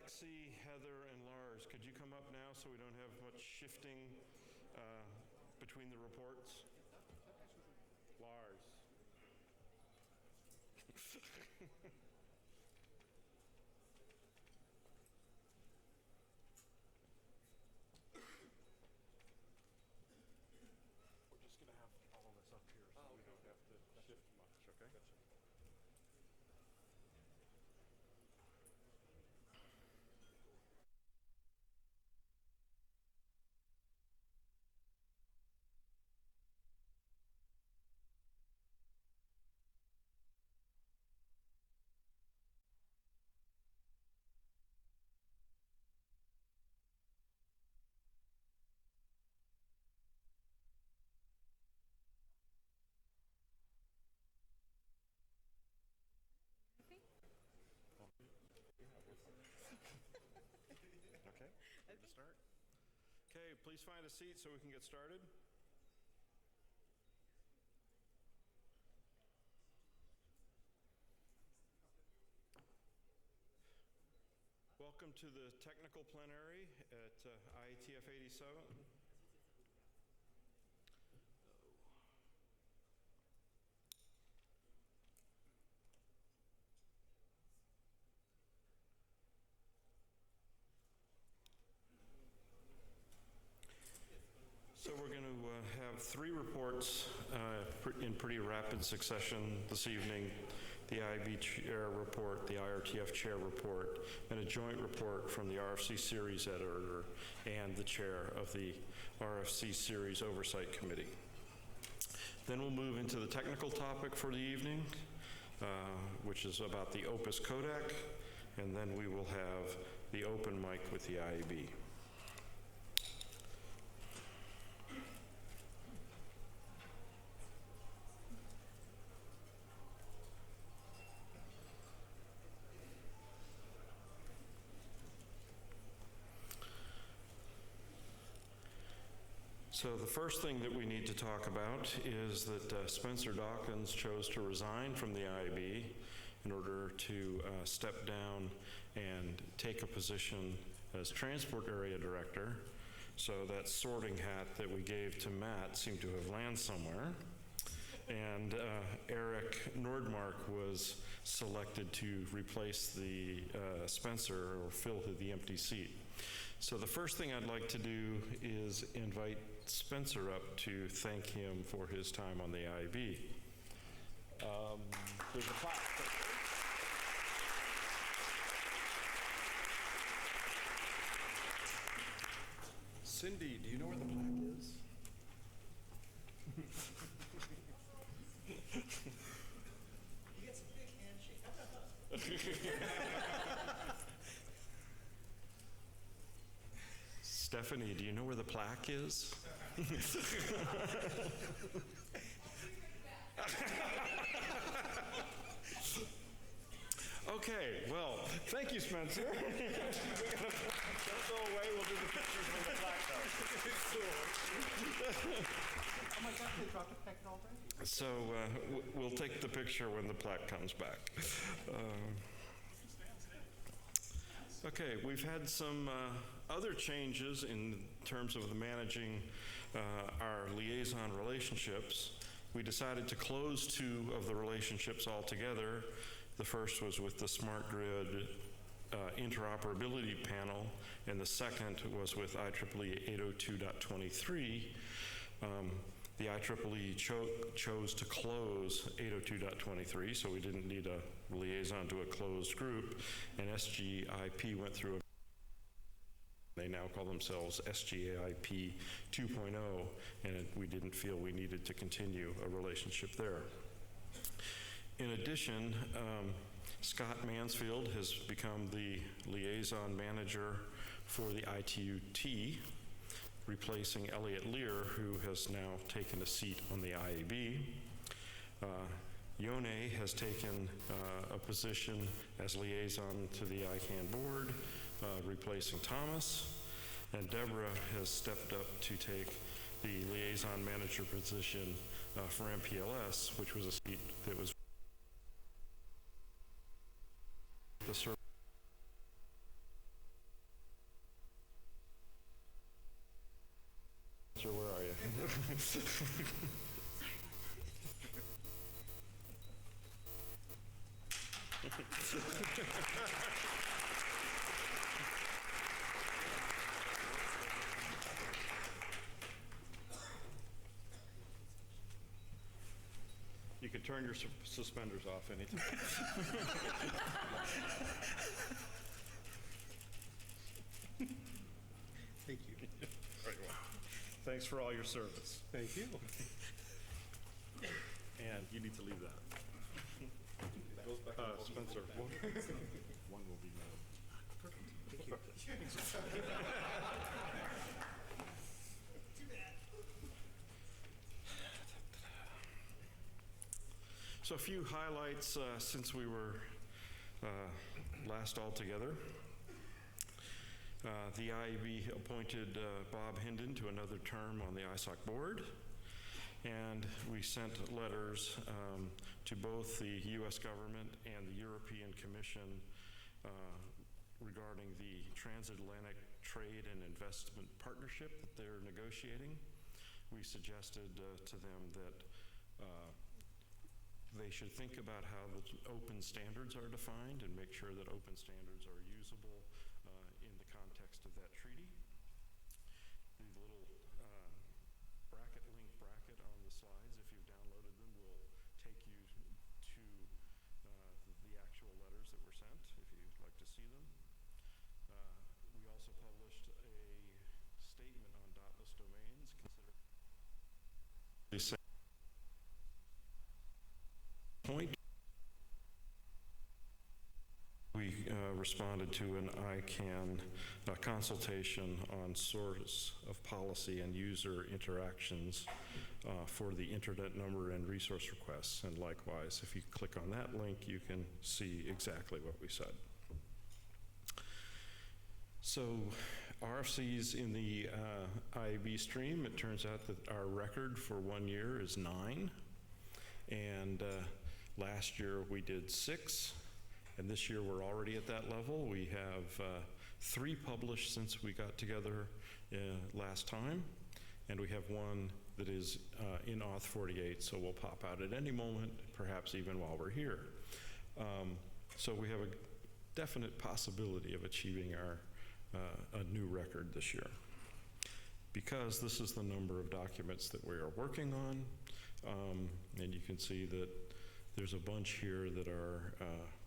Lexi, Heather, and Lars, could you come up now so we don't have much shifting between the reports? Lars. We're just going to have all this up here so we don't have to shift much, okay? Gotcha. Okay, ready to start? Okay, please find a seat so we can get started. Welcome to the technical plenary at IETF 87. So we're going to have three reports in pretty rapid succession this evening. The IAB Chair Report, the IRTF Chair Report, and a joint report from the RFC Series Editor and the Chair of the RFC Series Oversight Committee. Then we'll move into the technical topic for the evening, which is about the Opus Codec, and then we will have the open mic with the IAB. So the first thing that we need to talk about is that Spencer Dawkins chose to resign from the IAB in order to step down and take a position as Transport Area Director. So that sorting hat that we gave to Matt seemed to have landed somewhere. And Eric Nordmark was selected to replace the Spencer or fill the empty seat. So the first thing I'd like to do is invite Spencer up to thank him for his time on the IAB. There's a plaque. Cindy, do you know where the plaque is? You get some big handshake. Stephanie, do you know where the plaque is? Okay, well, thank you, Spencer. Don't go away, we'll do the pictures from the plaque though. Oh my God, they dropped a packet already. So we'll take the picture when the plaque comes back. Okay, we've had some other changes in terms of the managing our liaison relationships. We decided to close two of the relationships altogether. The first was with the Smart Grid Interoperability Panel, and the second was with IEEE 802.23. The IEEE chose to close 802.23, so we didn't need a liaison to a closed group, and SGIP went through a they now call themselves SGIP 2.0, and we didn't feel we needed to continue a relationship there. In addition, Scott Mansfield has become the liaison manager for the ITUT, replacing Elliot Lear, who has now taken a seat on the IAB. Yone has taken a position as liaison to the ICANN board, replacing Thomas, and Deborah has stepped up to take the liaison manager position for MPLS, which was a seat that was the You can turn your suspenders off anytime. Thank you. Very well. Thanks for all your service. Thank you. And you need to leave that. Spencer. One will be mine. So a few highlights since we were last all together. The IAB appointed Bob Hinden to another term on the ISOC board, and we sent letters to both the U.S. government and the European Commission regarding the transatlantic trade and investment partnership that they're negotiating. We suggested to them that they should think about how the open standards are defined and make sure that open standards are usable in the context of that treaty. The little link bracket on the slides, if you've downloaded them, will take you to the actual letters that were sent, if you'd like to see them. We also published a statement on dotless domains, point. We responded to an ICANN consultation on source of policy and user interactions for the internet number and resource requests. And likewise, if you click on that link, you can see exactly what we said. So RFCs in the IAB stream, it turns out that our record for 1 year is 9. And last year we did 6, and this year we're already at that level. We have 3 published since we got together last time, and we have 1 that is in Auth 48, so we'll pop out at any moment, perhaps even while we're here. So we have a definite possibility of achieving a new record this year. Because this is the number of documents that we are working on, and you can see that there's a bunch here that are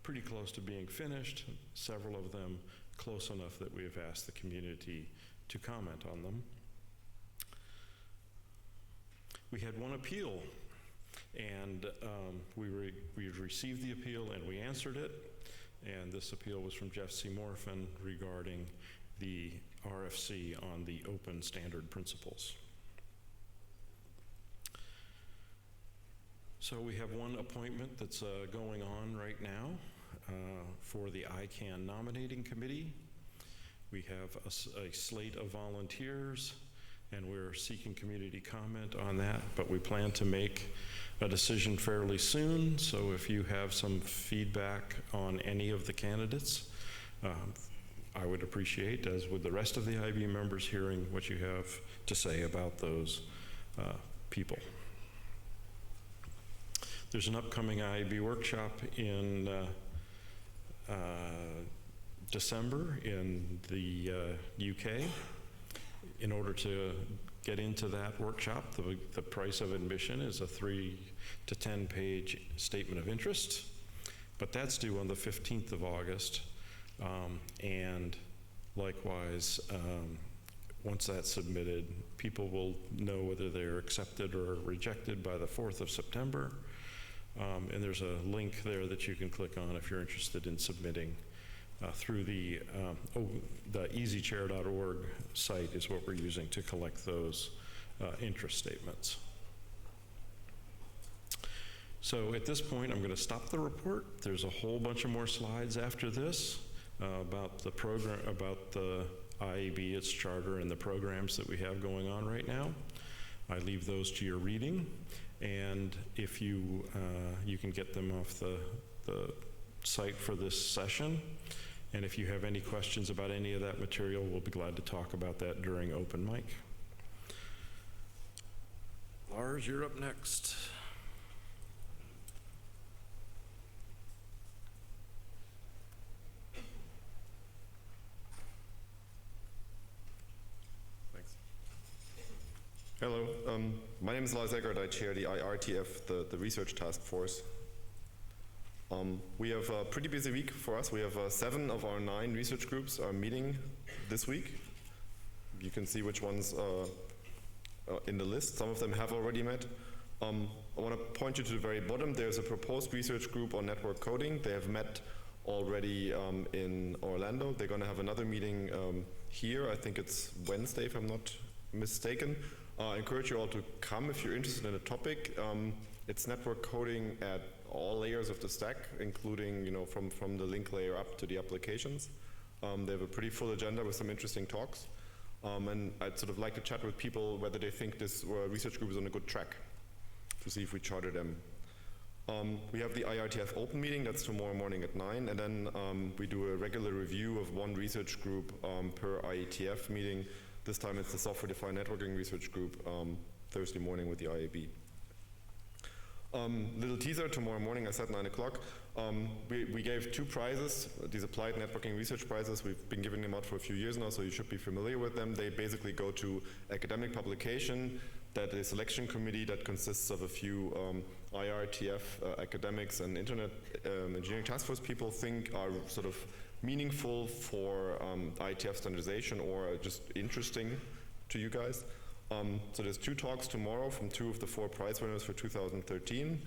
pretty close to being finished, several of them close enough that we have asked the community to comment on them. We had 1 appeal, and we received the appeal and we answered it, and this appeal was from Jeff C. Morphin regarding the RFC on the open standard principles. So we have 1 appointment that's going on right now for the ICANN nominating committee. We have a slate of volunteers, and we're seeking community comment on that, but we plan to make a decision fairly soon. So if you have some feedback on any of the candidates, I would appreciate, as with the rest of the IB members, hearing what you have to say about those people. There's an upcoming IAB workshop in December in the UK. In order to get into that workshop, the price of admission is a 3 to 10 page statement of interest, but that's due on the 15th of August. And likewise, once that's submitted, people will know whether they're accepted or rejected by the 4th of September. And there's a link there that you can click on if you're interested in submitting through the easychair.org site is what we're using to collect those interest statements. So at this point, I'm going to stop the report. There's a whole bunch of more slides after this about the program, about the IAB, its charter, and the programs that we have going on right now. I leave those to your reading. And if you can get them off the site for this session. And if you have any questions about any of that material, we'll be glad to talk about that during open mic. Lars, you're up next. Thanks. Hello, my name is Lars Eggert. I chair the IRTF, the research task force. We have a pretty busy week for us. We have 7 of our 9 research groups are meeting this week. You can see which ones in the list. Some of them have already met. I want to point you to the very bottom. There's a proposed research group on network coding. They have met already in Orlando. They're going to have another meeting here. I think it's Wednesday, if I'm not mistaken. I encourage you all to come if you're interested in the topic. It's network coding at all layers of the stack, including from the link layer up to the applications. They have a pretty full agenda with some interesting talks. And I'd sort of like to chat with people whether they think this research group is on a good track, to see if we charter them. We have the IRTF open meeting, that's tomorrow morning at 9, and then we do a regular review of one research group per IETF meeting. This time it's the software-defined networking research group, Thursday morning with the IAB. Little teaser, tomorrow morning I said 9 o'clock. We gave 2 prizes, these applied networking research prizes. We've been giving them out for a few years now, so you should be familiar with them. They basically go to academic publication that a selection committee that consists of a few IRTF academics and internet engineering task force people think are sort of meaningful for IETF standardization or just interesting to you guys. So there's 2 talks tomorrow from 2 of the 4 prize winners for 2013.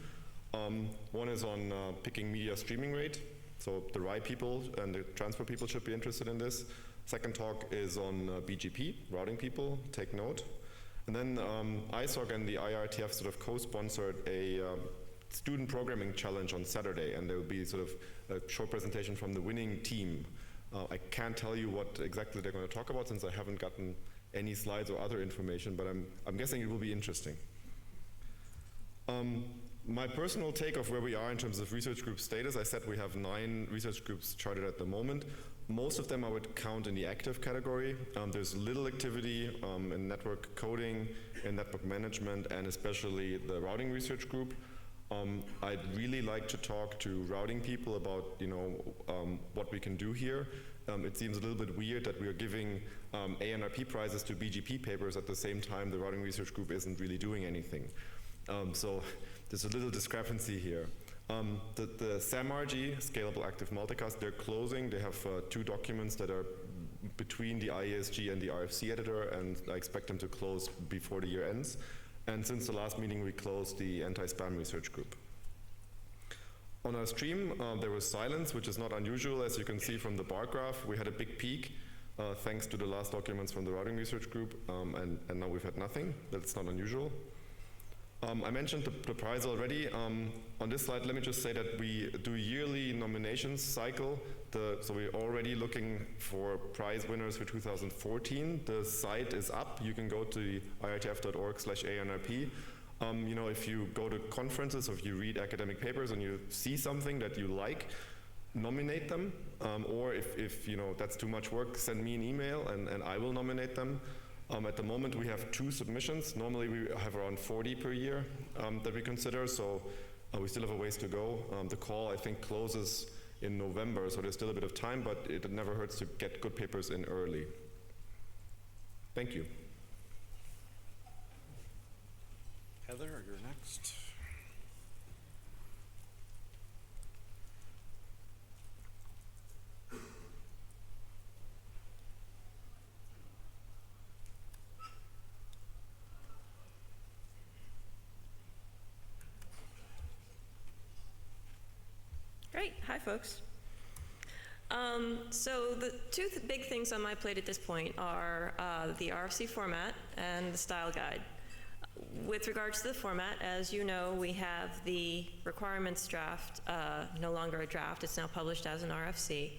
One is on picking media streaming rate. So the RAI people and the transport people should be interested in this. Second talk is on BGP, routing people, take note. And then ISOC and the IRTF sort of co-sponsored a student programming challenge on Saturday, and there will be sort of a short presentation from the winning team. I can't tell you what exactly they're going to talk about since I haven't gotten any slides or other information, but I'm guessing it will be interesting. My personal take of where we are in terms of research group status, I said we have 9 research groups charted at the moment. Most of them I would count in the active category. There's little activity in network coding, in network management, and especially the routing research group. I'd really like to talk to routing people about what we can do here. It seems a little bit weird that we are giving ANRP prizes to BGP papers at the same time the routing research group isn't really doing anything. So there's a little discrepancy here. The SAMRG, Scalable Active Multicast, they're closing. They have 2 documents that are between the IESG and the RFC editor, and I expect them to close before the year ends. And since the last meeting, we closed the anti-spam research group. On our stream, there was silence, which is not unusual. As you can see from the bar graph, we had a big peak thanks to the last documents from the routing research group, and now we've had nothing. That's not unusual. I mentioned the prize already. On this slide, let me just say that we do a yearly nominations cycle. So we're already looking for prize winners for 2014. The site is up. You can go to irtf.org/ANRP. If you go to conferences or if you read academic papers and you see something that you like, nominate them. Or if that's too much work, send me an email and I will nominate them. At the moment, we have 2 submissions. Normally, we have around 40 per year that we consider, so we still have a ways to go. The call, I think, closes in November, so there's still a bit of time, but it never hurts to get good papers in early. Thank you. Heather, you're next. Great. Hi, folks. So the 2 big things on my plate at this point are the RFC format and the style guide. With regards to the format, as you know, we have the requirements draft, no longer a draft, it's now published as an RFC.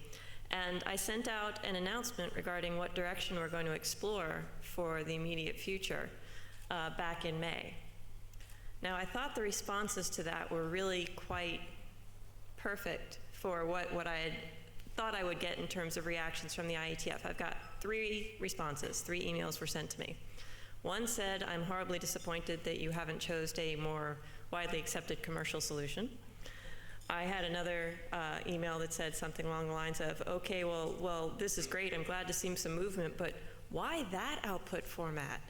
And I sent out an announcement regarding what direction we're going to explore for the immediate future back in May. Now, I thought the responses to that were really quite perfect for what I had thought I would get in terms of reactions from the IETF. I've got 3 responses, 3 emails were sent to me. One said, "I'm horribly disappointed that you haven't chosen a more widely accepted commercial solution." I had another email that said something along the lines of, "Okay, well, this is great. I'm glad to see some movement, but why that output format?"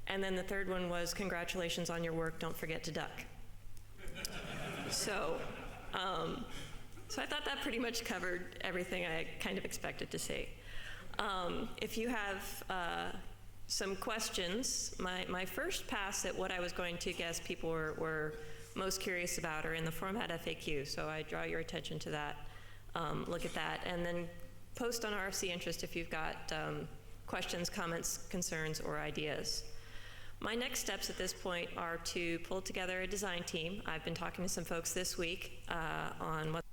And then the third one was, "Congratulations on your work. Don't forget to duck." So I thought that pretty much covered everything I kind of expected to see. If you have some questions, my first pass at what I was going to guess people were most curious about are in the format FAQ, so I draw your attention to that. Look at that, and then post on RFC Interest if you've got questions, comments, concerns, or ideas. My next steps at this point are to pull together a design team. I've been talking to some folks this week on what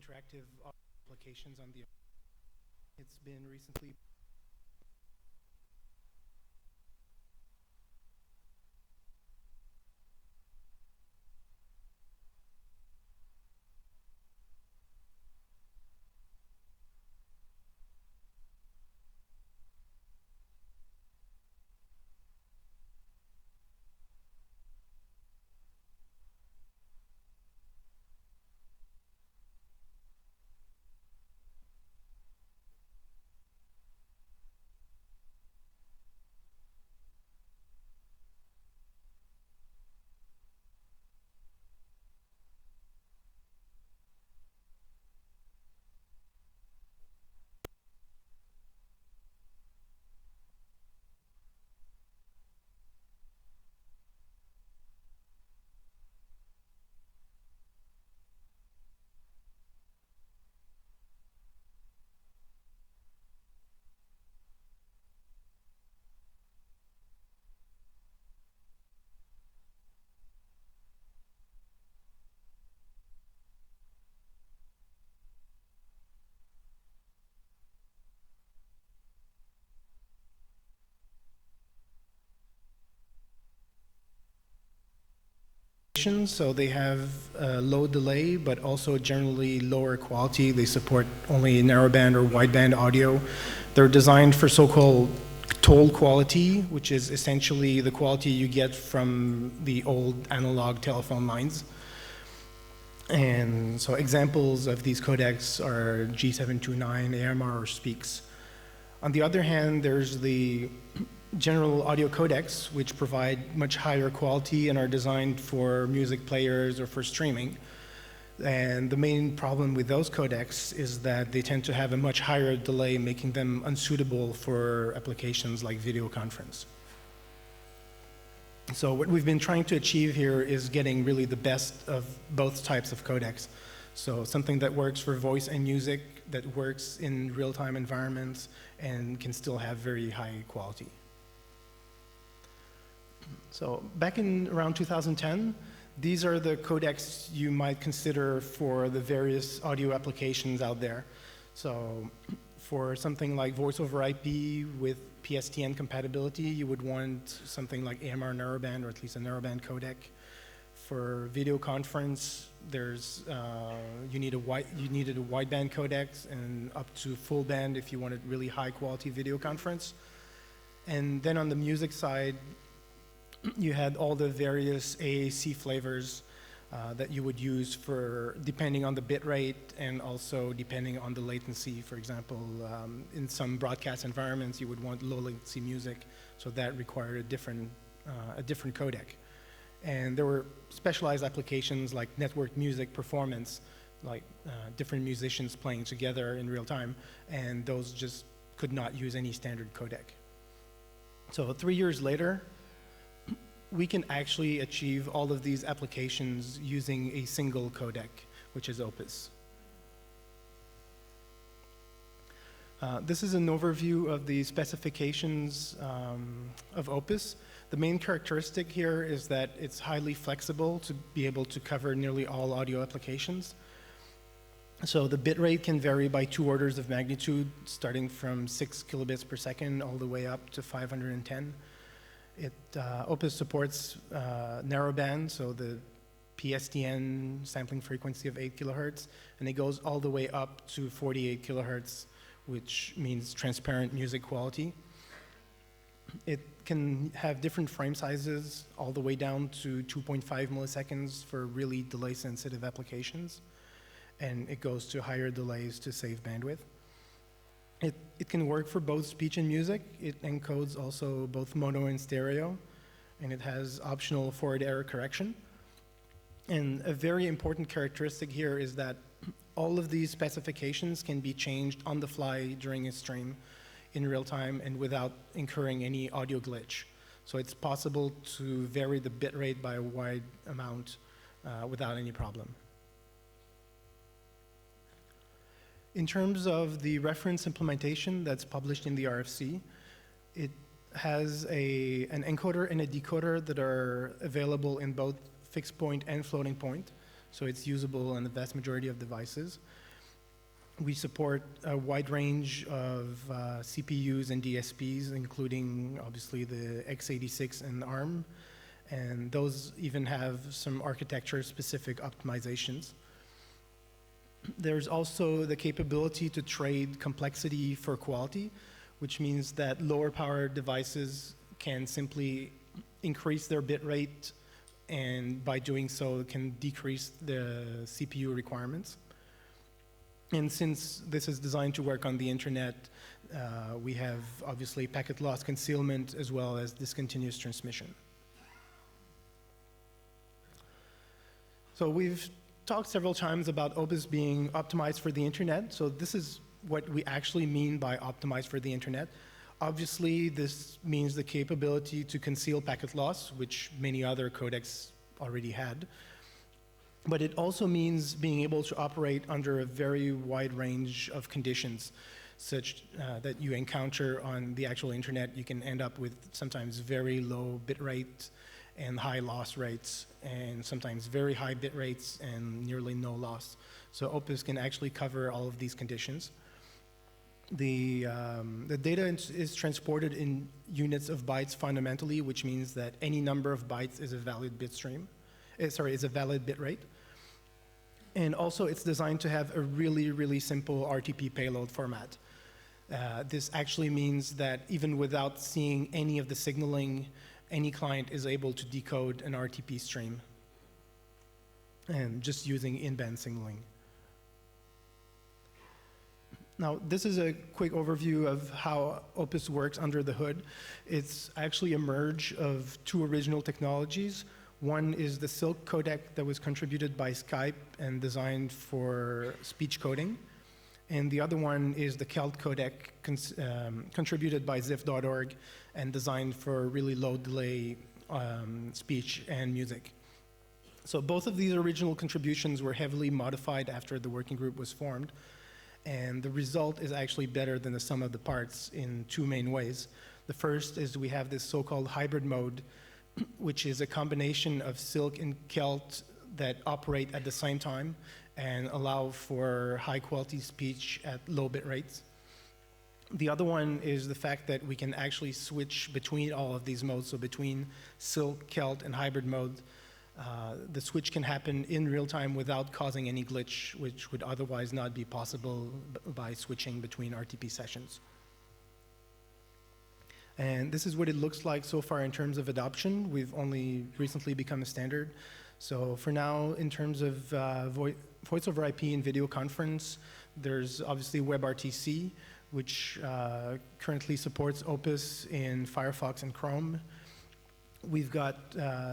interactive applications on the. It's been recently. So they have low delay, but also generally lower quality. They support only narrowband or wideband audio. They're designed for so-called toll quality, which is essentially the quality you get from the old analog telephone lines. And so examples of these codecs are G729, AMR, or Speaks. On the other hand, there's the general audio codecs, which provide much higher quality and are designed for music players or for streaming. And the main problem with those codecs is that they tend to have a much higher delay, making them unsuitable for applications like video conference. So what we've been trying to achieve here is getting really the best of both types of codecs. So something that works for voice and music, that works in real-time environments, and can still have very high quality. So back in around 2010, these are the codecs you might consider for the various audio applications out there. So for something like voice over IP with PSTN compatibility, you would want something like AMR narrowband, or at least a narrowband codec. For video conference, there's you needed a wideband codec and up to full band if you wanted really high quality video conference. And then on the music side, you had all the various AAC flavors that you would use for depending on the bit rate and also depending on the latency. For example, in some broadcast environments, you would want low latency music, so that required a different codec. And there were specialized applications like network music performance, like different musicians playing together in real time, and those just could not use any standard codec. So 3 years later, we can actually achieve all of these applications using a single codec, which is Opus. This is an overview of the specifications of Opus. The main characteristic here is that it's highly flexible to be able to cover nearly all audio applications. So the bit rate can vary by 2 orders of magnitude, starting from 6 kilobits per second all the way up to 510. Opus supports narrowband, so the PSTN sampling frequency of 8 kilohertz, and it goes all the way up to 48 kilohertz, which means transparent music quality. It can have different frame sizes, all the way down to 2.5 milliseconds for really delay-sensitive applications, and it goes to higher delays to save bandwidth. It can work for both speech and music. It encodes also both mono and stereo, and it has optional forward error correction. And a very important characteristic here is that all of these specifications can be changed on the fly during a stream in real time and without incurring any audio glitch. So it's possible to vary the bit rate by a wide amount without any problem. In terms of the reference implementation that's published in the RFC, it has an encoder and a decoder that are available in both fixed point and floating point, so it's usable on the vast majority of devices. We support a wide range of CPUs and DSPs, including obviously the x86 and ARM, and those even have some architecture-specific optimizations. There's also the capability to trade complexity for quality, which means that lower power devices can simply increase their bit rate, and by doing so can decrease the CPU requirements. And since this is designed to work on the internet, we have obviously packet loss concealment as well as discontinuous transmission. So we've talked several times about Opus being optimized for the internet. So this is what we actually mean by optimized for the internet. Obviously, this means the capability to conceal packet loss, which many other codecs already had. But it also means being able to operate under a very wide range of conditions, such that you encounter on the actual internet. You can end up with sometimes very low bit rate and high loss rates, and sometimes very high bit rates and nearly no loss. So Opus can actually cover all of these conditions. The data is transported in units of bytes fundamentally, which means that any number of bytes is a valid bit stream. Is a valid bit rate. And also it's designed to have a really, really simple RTP payload format. This actually means that even without seeing any of the signaling, any client is able to decode an RTP stream, and just using in-band signaling. Now, this is a quick overview of how Opus works under the hood. It's actually a merge of two original technologies. One is the Silk codec that was contributed by Skype and designed for speech coding. And the other one is the Kelt codec contributed by Ziff.org and designed for really low delay speech and music. So both of these original contributions were heavily modified after the working group was formed. And the result is actually better than the sum of the parts in two main ways. The first is we have this so-called hybrid mode, which is a combination of Silk and Kelt that operate at the same time and allow for high quality speech at low bit rates. The other one is the fact that we can actually switch between all of these modes, so between Silk, Kelt, and hybrid mode. The switch can happen in real time without causing any glitch, which would otherwise not be possible by switching between RTP sessions. And this is what it looks like so far in terms of adoption. We've only recently become a standard. So for now, in terms of voice over IP and video conference, there's obviously WebRTC, which currently supports Opus in Firefox and Chrome. We've got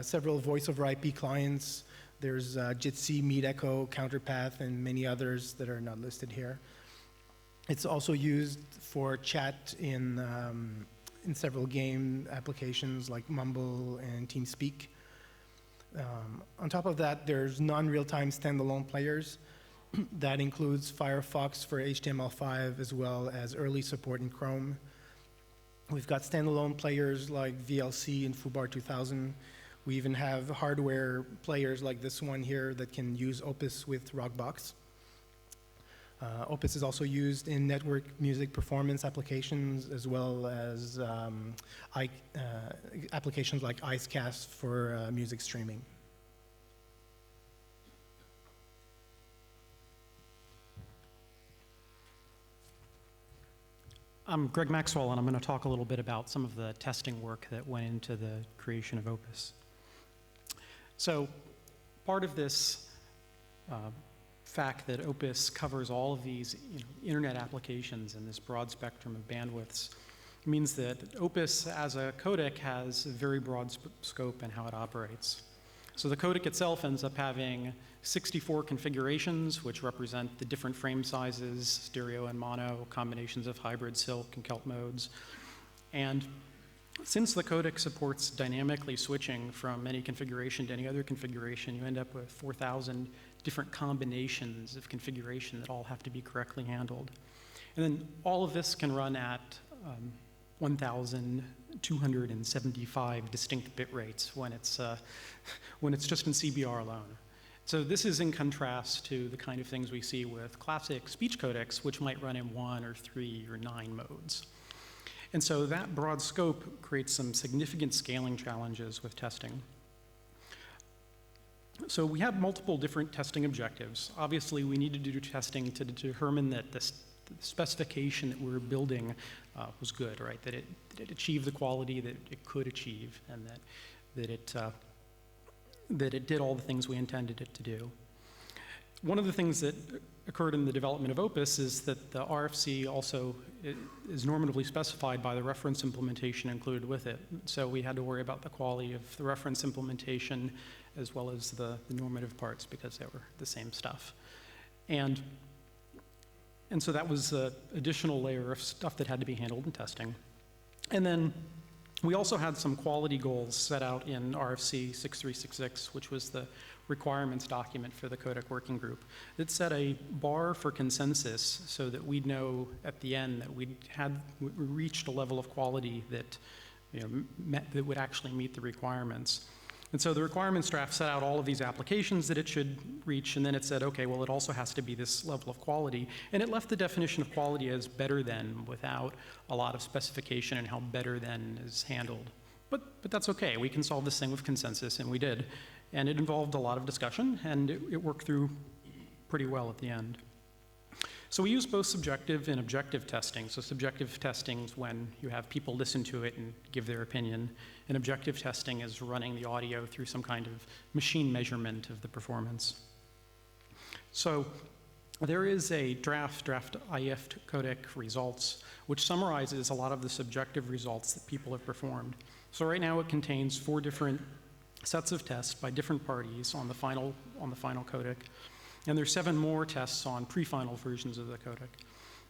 several voice over IP clients. There's Jitsi, MeetEcho, Counterpath, and many others that are not listed here. It's also used for chat in several game applications like Mumble and TeamSpeak. On top of that, there's non-real-time standalone players. That includes Firefox for HTML5 as well as early support in Chrome. We've got standalone players like VLC and Foobar 2000. We even have hardware players like this one here that can use Opus with Rockbox. Opus is also used in network music performance applications as well as applications like IceCast for music streaming. I'm Greg Maxwell, and I'm going to talk a little bit about some of the testing work that went into the creation of Opus. So part of this fact that Opus covers all of these internet applications and this broad spectrum of bandwidths means that Opus as a codec has a very broad scope in how it operates. So the codec itself ends up having 64 configurations, which represent the different frame sizes, stereo and mono, combinations of hybrid, Silk, and Kelt modes. And since the codec supports dynamically switching from any configuration to any other configuration, you end up with 4,000 different combinations of configuration that all have to be correctly handled. And then all of this can run at 1,275 distinct bit rates when it's just in CBR alone. So this is in contrast to the kind of things we see with classic speech codecs, which might run in 1 or 3 or 9 modes. And so that broad scope creates some significant scaling challenges with testing. So we had multiple different testing objectives. Obviously, we needed to do testing to determine that the specification that we were building was good, right? That it achieved the quality that it could achieve, and that it did all the things we intended it to do. One of the things that occurred in the development of Opus is that the RFC also is normatively specified by the reference implementation included with it. So we had to worry about the quality of the reference implementation as well as the normative parts because they were the same stuff. And so that was an additional layer of stuff that had to be handled in testing. And then we also had some quality goals set out in RFC 6366, which was the requirements document for the Codec working group. It set a bar for consensus so that we'd know at the end that we reached a level of quality that, that would actually meet the requirements. And so the requirements draft set out all of these applications that it should reach, and then it said, okay, well, it also has to be this level of quality. And it left the definition of quality as better than without a lot of specification and how better than is handled. But that's okay. We can solve this thing with consensus, and we did. And it involved a lot of discussion, and it worked through pretty well at the end. So we use both subjective and objective testing. So subjective testing is when you have people listen to it and give their opinion, and objective testing is running the audio through some kind of machine measurement of the performance. So there is a draft IETF codec results, which summarizes a lot of the subjective results that people have performed. So right now it contains 4 different sets of tests by different parties on the final codec. And there's 7 more tests on pre-final versions of the codec.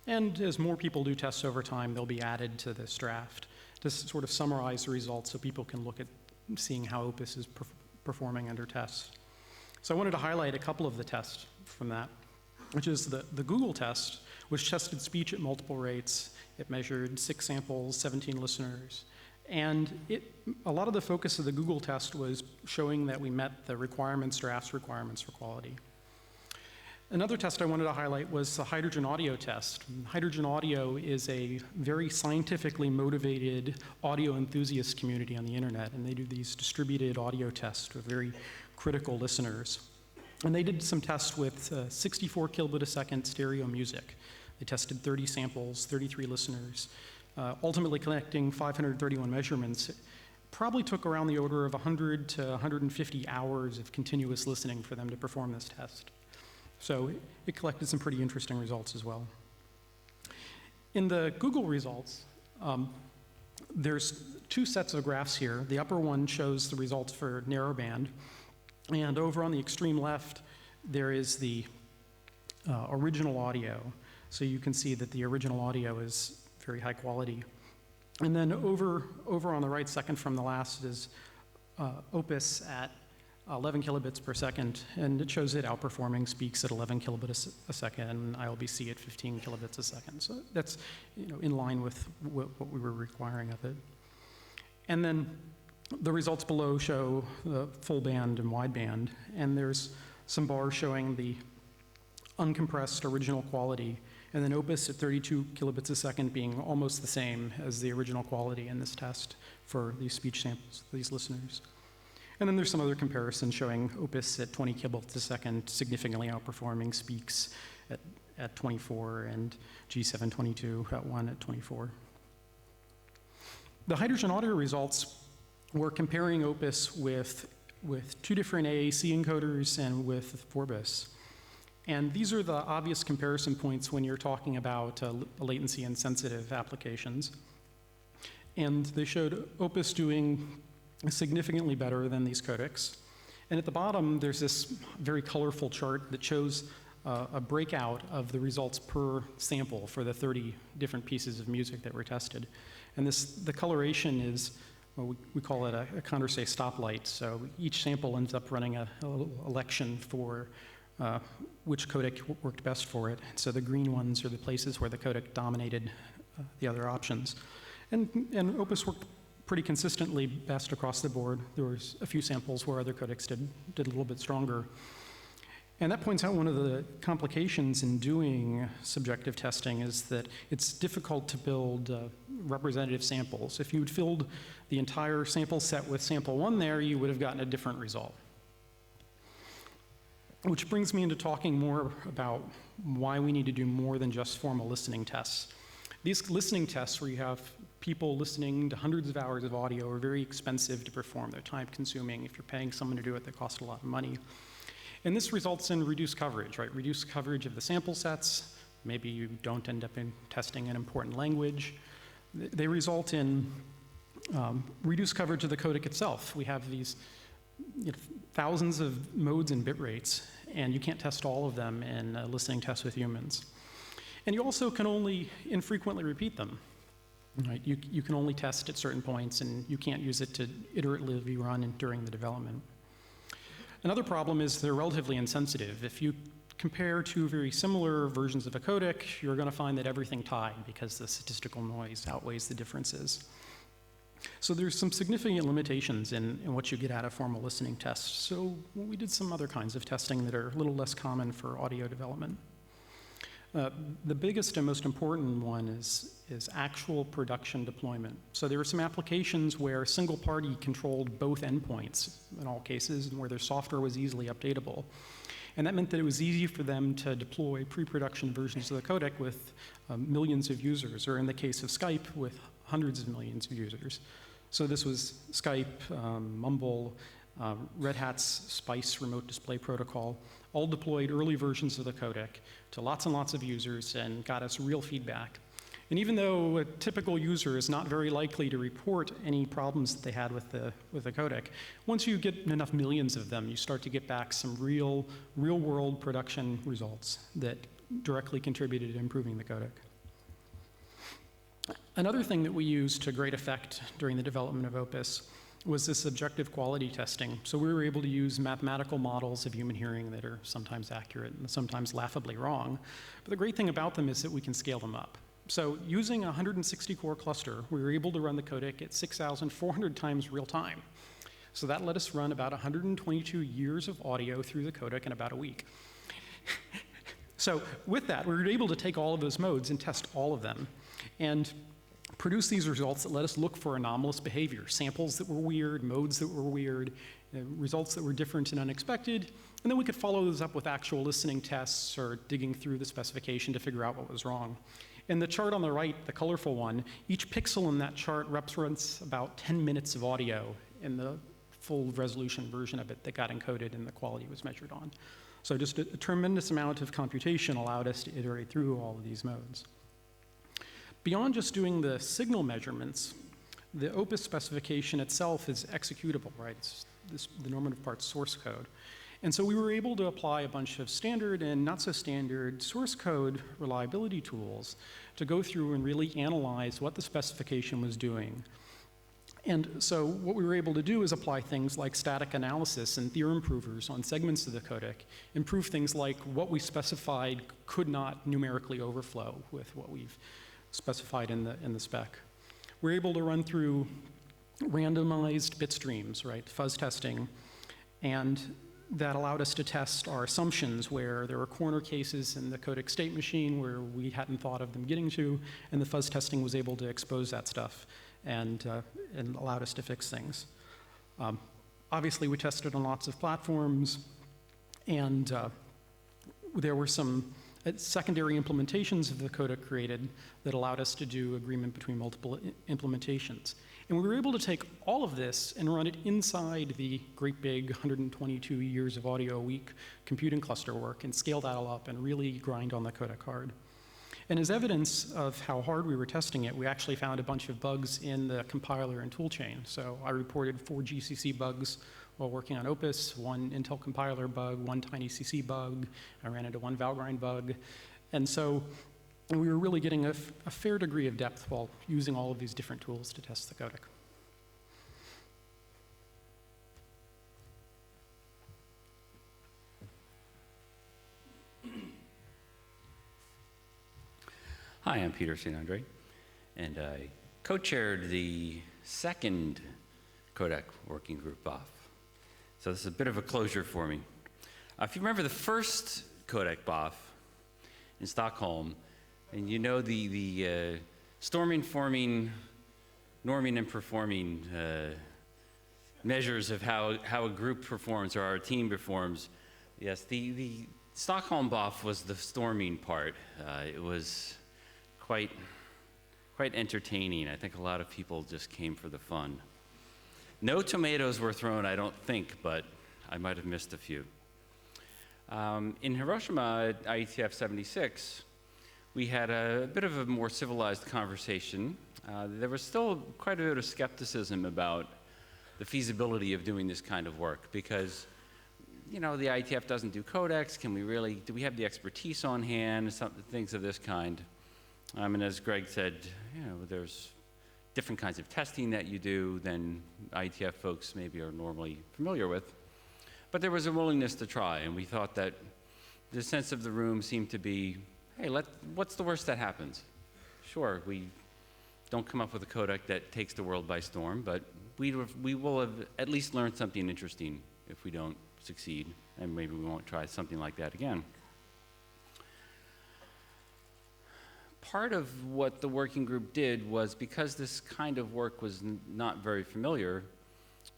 And as more people do tests over time, they'll be added to this draft to sort of summarize the results so people can look at seeing how Opus is performing under tests. So I wanted to highlight a couple of the tests from that, which is the Google test, which tested speech at multiple rates. It measured 6 samples, 17 listeners. And a lot of the focus of the Google test was showing that we met the draft's requirements for quality. Another test I wanted to highlight was the hydrogen audio test. Hydrogen audio is a very scientifically motivated audio enthusiast community on the internet, and they do these distributed audio tests with very critical listeners. And they did some tests with 64 kilobit a second stereo music. They tested 30 samples, 33 listeners, ultimately collecting 531 measurements. It probably took around the order of 100 to 150 hours of continuous listening for them to perform this test. So it collected some pretty interesting results as well. In the Google results, there's 2 sets of graphs here. The upper one shows the results for narrowband, and over on the extreme left, there is the original audio. So you can see that the original audio is very high quality. And then over on the right, second from the last, is Opus at 11 kilobits per second, and it shows it outperforming Speaks at 11 kilobits a second, and ILBC at 15 kilobits a second. So that's in line with what we were requiring of it. And then the results below show the full band and wide band, and there's some bars showing the uncompressed original quality, and then Opus at 32 kilobits a second being almost the same as the original quality in this test for these speech samples, these listeners. And then there's some other comparisons showing Opus at 20 kilobits a second significantly outperforming Speaks at 24 and G722 at 1 at 24. The hydrogen audio results were comparing Opus with 2 different AAC encoders and with Vorbis. And these are the obvious comparison points when you're talking about latency and sensitive applications. And they showed Opus doing significantly better than these codecs. And at the bottom, there's this very colorful chart that shows a breakout of the results per sample for the 30 different pieces of music that were tested. And the coloration is, well, we call it a Condorcet stoplight. So each sample ends up running a election for which codec worked best for it. So the green ones are the places where the codec dominated the other options. And Opus worked pretty consistently best across the board. There was a few samples where other codecs did a little bit stronger. And that points out one of the complications in doing subjective testing is that it's difficult to build representative samples. If you'd filled the entire sample set with sample 1 there, you would have gotten a different result. Which brings me into talking more about why we need to do more than just formal listening tests. These listening tests, where you have people listening to hundreds of hours of audio, are very expensive to perform. They're time consuming. If you're paying someone to do it, they cost a lot of money. And this results in reduced coverage, right? Reduced coverage of the sample sets. Maybe you don't end up in testing an important language. They result in reduced coverage of the codec itself. We have these thousands of modes and bit rates, and you can't test all of them in a listening test with humans. And you also can only infrequently repeat them. Right? You can only test at certain points, and you can't use it to iteratively run during the development. Another problem is they're relatively insensitive. If you compare two very similar versions of a codec, you're going to find that everything tied because the statistical noise outweighs the differences. So there's some significant limitations in what you get out of formal listening tests. So we did some other kinds of testing that are a little less common for audio development. The biggest and most important one is actual production deployment. So there are some applications where single party controlled both endpoints in all cases, and where their software was easily updatable. And that meant that it was easy for them to deploy pre-production versions of the codec with millions of users, or in the case of Skype, with hundreds of millions of users. So this was Skype, Mumble, Red Hat's SPICE remote display protocol, all deployed early versions of the codec to lots and lots of users and got us real feedback. And even though a typical user is not very likely to report any problems that they had with the codec, once you get enough millions of them, you start to get back some real world production results that directly contributed to improving the codec. Another thing that we used to great effect during the development of Opus was this objective quality testing. So we were able to use mathematical models of human hearing that are sometimes accurate and sometimes laughably wrong. But the great thing about them is that we can scale them up. So using a 160 core cluster, we were able to run the codec at 6,400 times real time. So that let us run about 122 years of audio through the codec in about a week. So with that, we were able to take all of those modes and test all of them, and produce these results that let us look for anomalous behavior, samples that were weird, modes that were weird, results that were different and unexpected, and then we could follow those up with actual listening tests or digging through the specification to figure out what was wrong. In the chart on the right, the colorful one, each pixel in that chart represents about 10 minutes of audio in the full resolution version of it that got encoded and the quality was measured on. So just a tremendous amount of computation allowed us to iterate through all of these modes. Beyond just doing the signal measurements, the Opus specification itself is executable, right? It's the normative part source code. And so we were able to apply a bunch of standard and not so standard source code reliability tools to go through and really analyze what the specification was doing. And so what we were able to do is apply things like static analysis and theorem provers on segments of the codec, improve things like what we specified could not numerically overflow with what we've specified in the spec. We're able to run through randomized bit streams, right, fuzz testing, and that allowed us to test our assumptions where there were corner cases in the codec state machine where we hadn't thought of them getting to, and the fuzz testing was able to expose that stuff and allowed us to fix things. Obviously, we tested on lots of platforms, and there were some secondary implementations of the codec created that allowed us to do agreement between multiple implementations. And we were able to take all of this and run it inside the great big 122 years of audio a week computing cluster work and scale that all up and really grind on the codec hard. And as evidence of how hard we were testing it, we actually found a bunch of bugs in the compiler and toolchain. So I reported 4 GCC bugs while working on Opus, 1 Intel compiler bug, 1 TinyCC bug. I ran into 1 Valgrind bug. And so we were really getting a fair degree of depth while using all of these different tools to test the codec. Hi, I'm Peter St. Andre, and I co-chaired the second Codec working group off. So this is a bit of a closure for me. If you remember the first Codec BOF in Stockholm, and you know the storming, forming, norming, and performing measures of how a group performs or our team performs. Yes, the Stockholm BOF was the storming part. It was quite entertaining. I think a lot of people just came for the fun. No tomatoes were thrown, I don't think, but I might have missed a few. In Hiroshima at IETF 76, we had a bit of a more civilized conversation. There was still quite a bit of skepticism about the feasibility of doing this kind of work because, you know, the IETF doesn't do codecs. Do we have the expertise on hand? Things of this kind. And as Greg said, you know, there's different kinds of testing that you do than IETF folks maybe are normally familiar with. But there was a willingness to try, and we thought that the sense of the room seemed to be, hey, what's the worst that happens? Sure, we don't come up with a codec that takes the world by storm, but we will have at least learned something interesting if we don't succeed, and maybe we won't try something like that again. Part of what the working group did was, because this kind of work was not very familiar,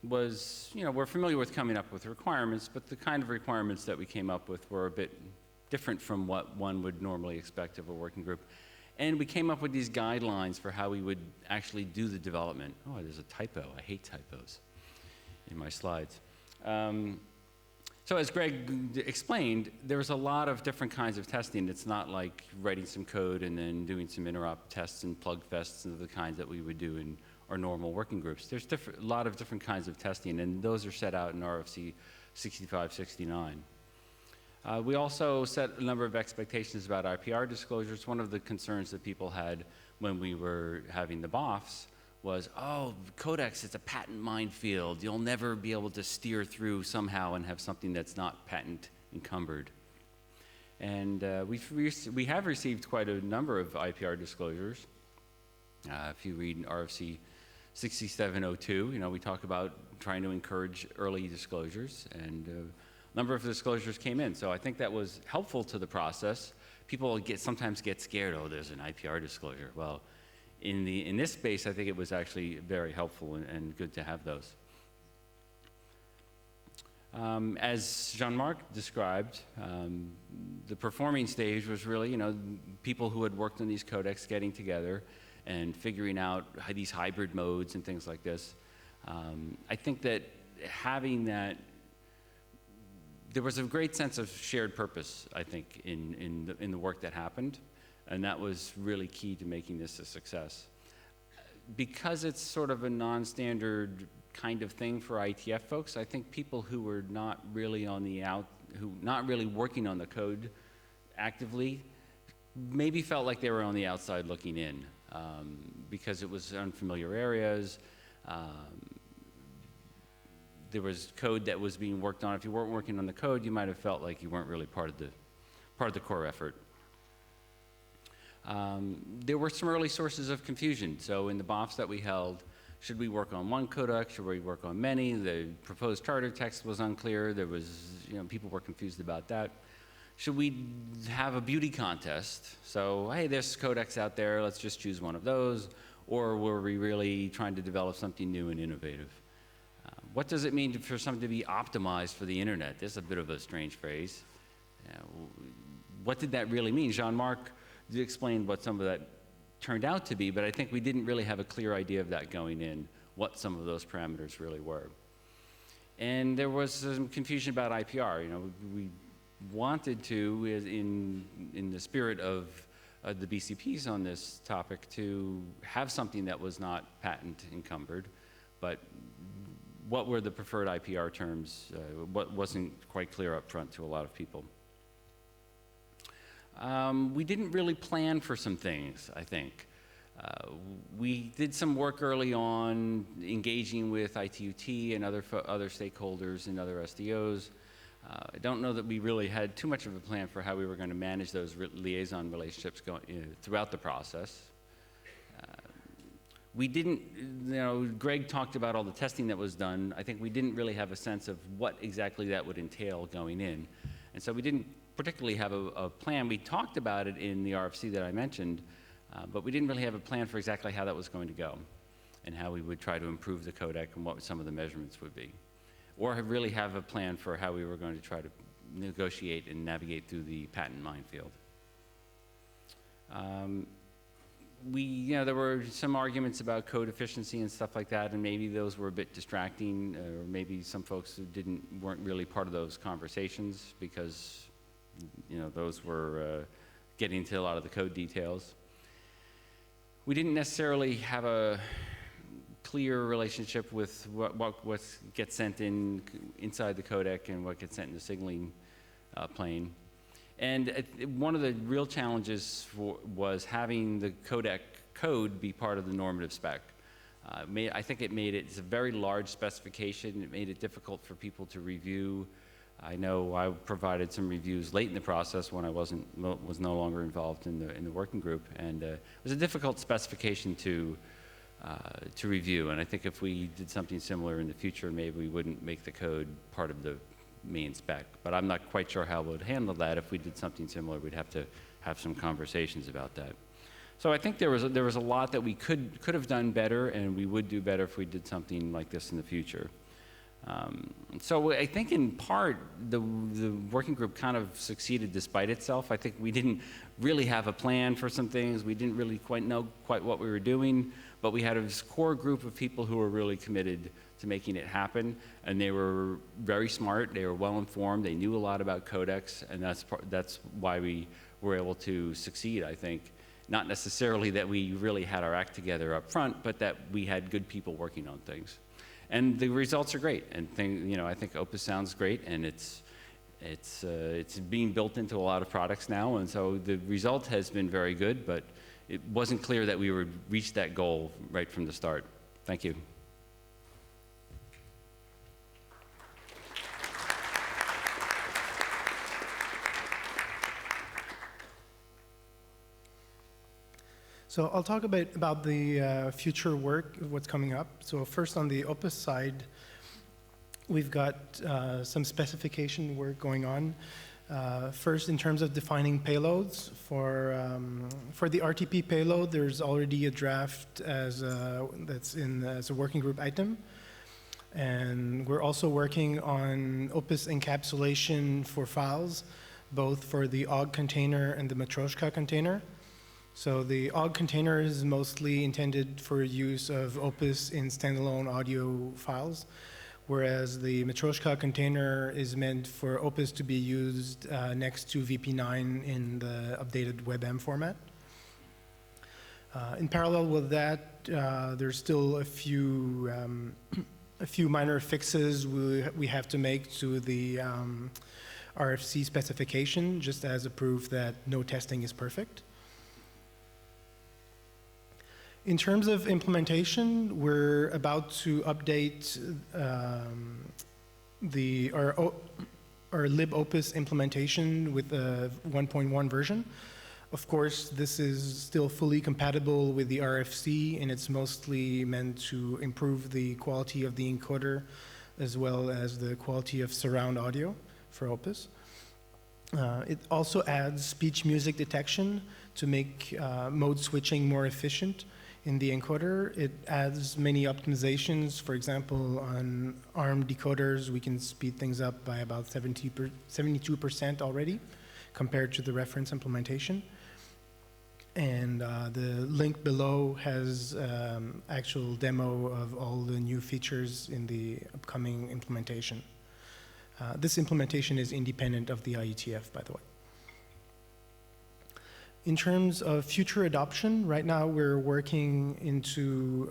was, you know, we're familiar with coming up with requirements, but the kind of requirements that we came up with were a bit different from what one would normally expect of a working group. And we came up with these guidelines for how we would actually do the development. Oh, there's a typo. I hate typos in my slides. So as Greg explained, there was a lot of different kinds of testing. It's not like writing some code and then doing some interop tests and plug fests of the kinds that we would do in our normal working groups. There's a lot of different kinds of testing, and those are set out in RFC 6569. We also set a number of expectations about IPR disclosures. One of the concerns that people had when we were having the BOFs was, oh, codecs, it's a patent minefield. You'll never be able to steer through somehow and have something that's not patent encumbered. And we have received quite a number of IPR disclosures. If you read RFC 6702, you know, we talk about trying to encourage early disclosures, and a number of disclosures came in. So I think that was helpful to the process. People sometimes get scared, oh, there's an IPR disclosure. Well, in this space, I think it was actually very helpful and good to have those. As Jean-Marc described, the performing stage was really, you know, people who had worked on these codecs getting together and figuring out these hybrid modes and things like this. I think that having that, there was a great sense of shared purpose, I think, in the work that happened. And that was really key to making this a success. Because it's sort of a non-standard kind of thing for IETF folks, I think people who were not really not really working on the code actively, maybe felt like they were on the outside looking in, because it was unfamiliar areas. There was code that was being worked on. If you weren't working on the code, you might have felt like you weren't really part of the core effort. There were some early sources of confusion. So in the BOFs that we held, should we work on one codec? Should we work on many? The proposed charter text was unclear. There was, you know, people were confused about that. Should we have a beauty contest? So, hey, there's codecs out there. Let's just choose one of those. Or were we really trying to develop something new and innovative? What does it mean for something to be optimized for the internet? This is a bit of a strange phrase. What did that really mean? Jean-Marc explained what some of that turned out to be, but I think we didn't really have a clear idea of that going in, what some of those parameters really were. And there was some confusion about IPR. You know, we wanted to, in the spirit of the BCPs on this topic, to have something that was not patent encumbered, but what were the preferred IPR terms? What wasn't quite clear up front to a lot of people. We didn't really plan for some things, I think. We did some work early on engaging with ITUT and other stakeholders and other SDOs. I don't know that we really had too much of a plan for how we were going to manage those liaison relationships throughout the process. We didn't, you know, Greg talked about all the testing that was done. I think we didn't really have a sense of what exactly that would entail going in. And so we didn't particularly have a plan. We talked about it in the RFC that I mentioned, but we didn't really have a plan for exactly how that was going to go and how we would try to improve the codec and what some of the measurements would be. Or really have a plan for how we were going to try to negotiate and navigate through the patent minefield. There were some arguments about code efficiency and stuff like that, and maybe those were a bit distracting, or maybe some folks who weren't really part of those conversations because, those were getting into a lot of the code details. We didn't necessarily have a clear relationship with what gets sent inside the codec and what gets sent in the signaling plane. And one of the real challenges was having the codec code be part of the normative spec. I think it's a very large specification. It made it difficult for people to review. I know I provided some reviews late in the process when I was no longer involved in the working group, and it was a difficult specification to review. And I think if we did something similar in the future, maybe we wouldn't make the code part of the main spec. But I'm not quite sure how we would handle that. If we did something similar, we'd have to have some conversations about that. So I think there was a lot that we could have done better, and we would do better if we did something like this in the future. So I think in part the working group kind of succeeded despite itself. I think we didn't really have a plan for some things. We didn't really know what we were doing, but we had a core group of people who were really committed to making it happen, and they were very smart. They were well informed. They knew a lot about codecs, and that's why we were able to succeed. I think not necessarily that we really had our act together up front, but that we had good people working on things, and the results are great. And I think Opus sounds great, and it's being built into a lot of products now, and so the result has been very good. But it wasn't clear that we would reach that goal right from the start. Thank you. So I'll talk a bit about the future work, what's coming up. So first on the Opus side, we've got some specification work going on. First, in terms of defining payloads, for the RTP payload, there's already a draft that's as a working group item. And we're also working on Opus encapsulation for files, both for the OGG container and the Matryoshka container. So the OGG container is mostly intended for use of Opus in standalone audio files, whereas the Matryoshka container is meant for Opus to be used next to VP9 in the updated WebM format. In parallel with that, there's still a few minor fixes we have to make to the RFC specification, just as a proof that no testing is perfect. In terms of implementation, we're about to update our libopus implementation with a 1.1 version. Of course, this is still fully compatible with the RFC, and it's mostly meant to improve the quality of the encoder as well as the quality of surround audio for Opus. It also adds speech music detection to make mode switching more efficient in the encoder. It adds many optimizations. For example, on ARM decoders, we can speed things up by about 72% already compared to the reference implementation. And the link below has actual demo of all the new features in the upcoming implementation. This implementation is independent of the IETF, by the way. In terms of future adoption, right now we're working into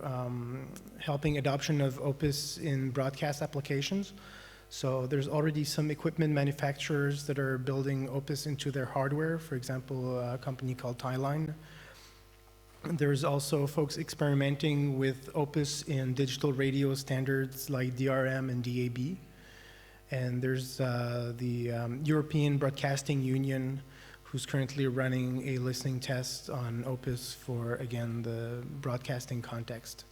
helping adoption of Opus in broadcast applications. So there's already some equipment manufacturers that are building Opus into their hardware, for example, a company called Tieline. There's also folks experimenting with Opus in digital radio standards like DRM and DAB. And there's the European Broadcasting Union, who's currently running a listening test on Opus for, again, the broadcasting context.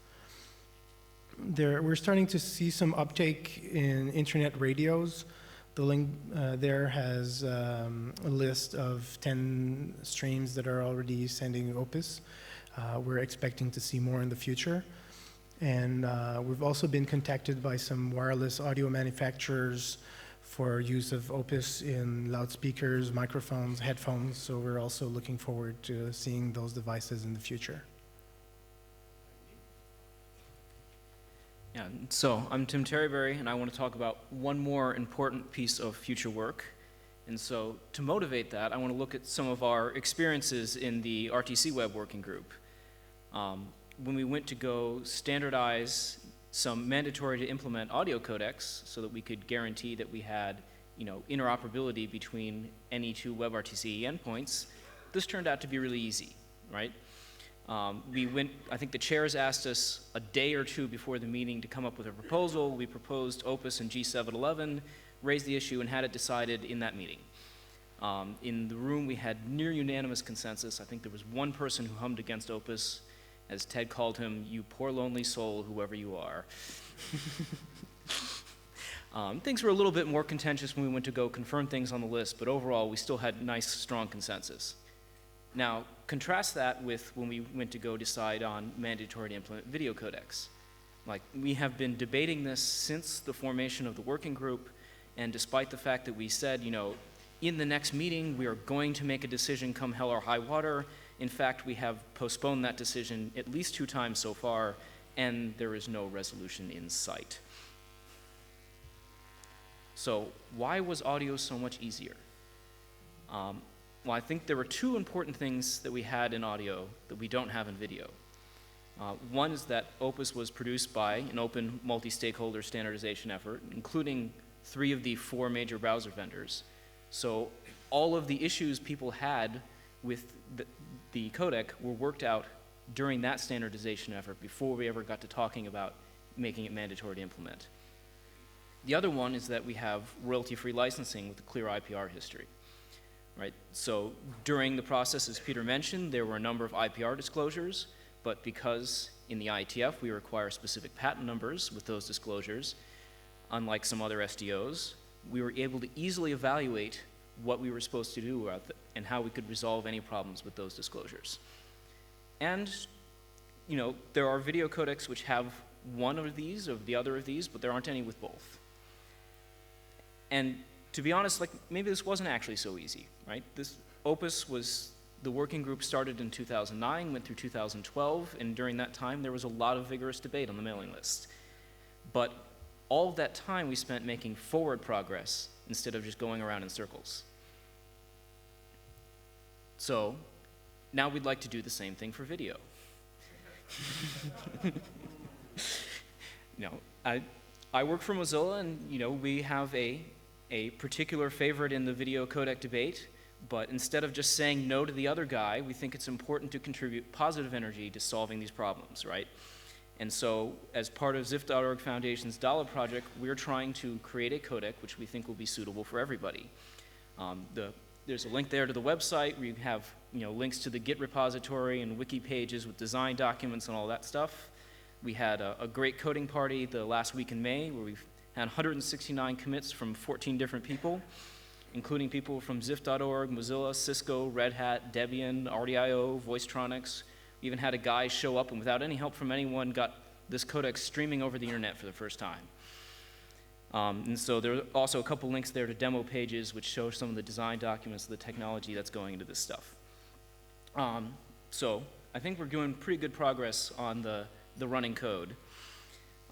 We're starting to see some uptake in internet radios, The link there has a list of 10 streams that are already sending Opus. We're expecting to see more in the future. And we've also been contacted by some wireless audio manufacturers for use of Opus in loudspeakers, microphones, headphones. So we're also looking forward to seeing those devices in the future. Yeah, so I'm Tim Terryberry, and I want to talk about one more important piece of future work. And so to motivate that, I want to look at some of our experiences in the RTC Web Working Group. When we went to go standardize some mandatory to implement audio codecs so that we could guarantee that we had, interoperability between any two WebRTC endpoints, this turned out to be really easy, right? I think the chairs asked us a day or two before the meeting to come up with a proposal. We proposed Opus and G711, raised the issue, and had it decided in that meeting. In the room, we had near unanimous consensus. I think there was one person who hummed against Opus, as Ted called him, "You poor lonely soul, whoever you are." Things were a little bit more contentious when we went to go confirm things on the list, but overall, we still had nice, strong consensus. Now, contrast that with when we went to go decide on mandatory to implement video codecs. Like, we have been debating this since the formation of the working group, and despite the fact that we said, in the next meeting, we are going to make a decision come hell or high water, in fact, we have postponed that decision at least 2 times so far, and there is no resolution in sight. So, why was audio so much easier? Well, I think there were 2 important things that we had in audio that we don't have in video. One is that Opus was produced by an open multi-stakeholder standardization effort, including 3 of the 4 major browser vendors. So all of the issues people had with the codec were worked out during that standardization effort before we ever got to talking about making it mandatory to implement. The other one is that we have royalty-free licensing with a clear IPR history. Right? So during the process, as Peter mentioned, there were a number of IPR disclosures, but because in the IETF we require specific patent numbers with those disclosures, unlike some other SDOs, we were able to easily evaluate what we were supposed to do and how we could resolve any problems with those disclosures. And, there are video codecs which have one of these or the other of these, but there aren't any with both. And to be honest, maybe this wasn't actually so easy, right? This Opus the working group started in 2009, went through 2012, and during that time there was a lot of vigorous debate on the mailing list. But all of that time we spent making forward progress instead of just going around in circles. So now we'd like to do the same thing for video. I work for Mozilla, and we have a particular favorite in the video codec debate, but instead of just saying no to the other guy, we think it's important to contribute positive energy to solving these problems, right? And so, as part of Ziff.org Foundation's Dollar project, we're trying to create a codec which we think will be suitable for everybody. There's a link there to the website where you have links to the Git repository and wiki pages with design documents and all that stuff. We had a great coding party the last week in May where we've had 169 commits from 14 different people, including people from Ziff.org, Mozilla, Cisco, Red Hat, Debian, RDIO, Voicetronics. We even had a guy show up and without any help from anyone got this codec streaming over the internet for the first time. And so there are also a couple links there to demo pages which show some of the design documents of the technology that's going into this stuff. So I think we're doing pretty good progress on the running code.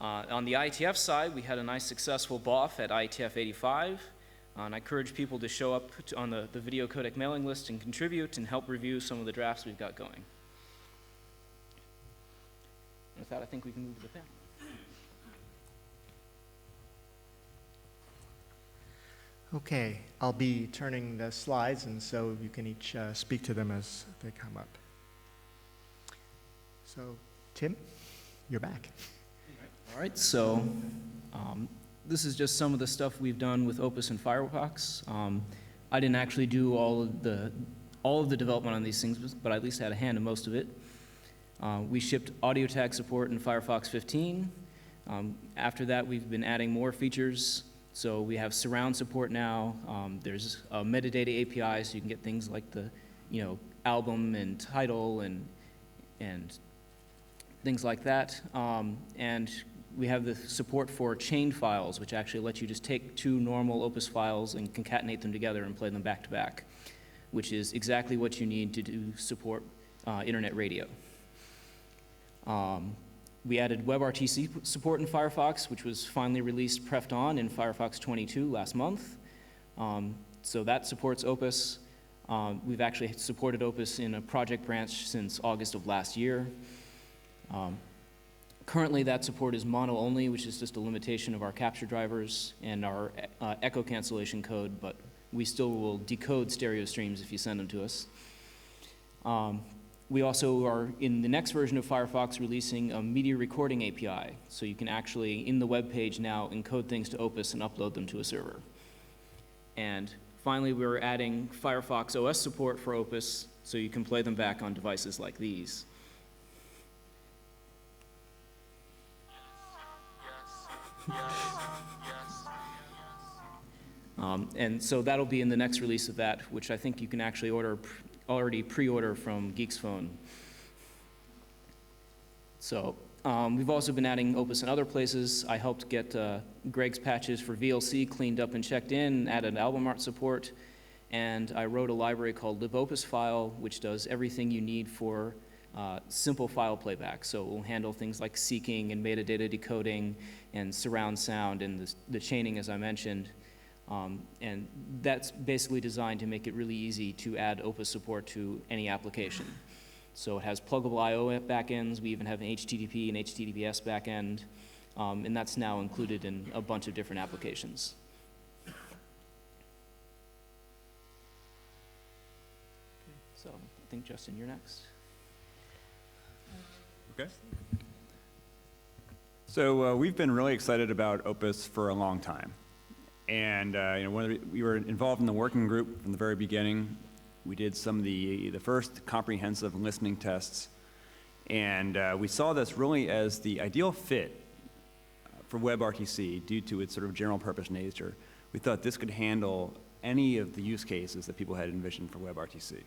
On the IETF side, we had a nice successful BOF at IETF 85. And I encourage people to show up on the video codec mailing list and contribute and help review some of the drafts we've got going. With that, I think we can move to the panel. Okay, I'll be turning the slides, and so you can each speak to them as they come up. So, Tim, you're back. All right, so this is just some of the stuff we've done with Opus and Firefox. I didn't actually do all of the development on these things, but I at least had a hand in most of it. We shipped audio tag support in Firefox 15. After that, we've been adding more features So we have surround support now. There's a metadata API, so you can get things like the, album and title and things like that. And we have the support for chained files, which actually lets you just take two normal Opus files and concatenate them together and play them back to back, which is exactly what you need to do support internet radio. We added WebRTC support in Firefox, which was finally released prefed on in Firefox 22 last month. So that supports Opus. We've actually supported Opus in a project branch since August of last year. Currently, that support is mono only, which is just a limitation of our capture drivers and our echo cancellation code, but we still will decode stereo streams if you send them to us. We also are, in the next version of Firefox, releasing a media recording API, so you can actually, in the web page now, encode things to Opus and upload them to a server. And finally, we're adding Firefox OS support for Opus, so you can play them back on devices like these. And so that'll be in the next release of that, which I think you can actually already pre-order from Geeks Phone. So we've also been adding Opus in other places. I helped get Greg's patches for VLC cleaned up and checked in, added album art support, and I wrote a library called libopusfile, which does everything you need for simple file playback. So it will handle things like seeking and metadata decoding and surround sound and the chaining, as I mentioned. And that's basically designed to make it really easy to add Opus support to any application. So it has pluggable I/O backends. We even have an HTTP and HTTPS backend, and that's now included in a bunch of different applications. So I think, Justin, you're next. Okay. So we've been really excited about Opus for a long time. And we were involved in the working group from the very beginning. We did some of the first comprehensive listening tests. And we saw this really as the ideal fit for WebRTC due to its sort of general purpose nature. We thought this could handle any of the use cases that people had envisioned for WebRTC.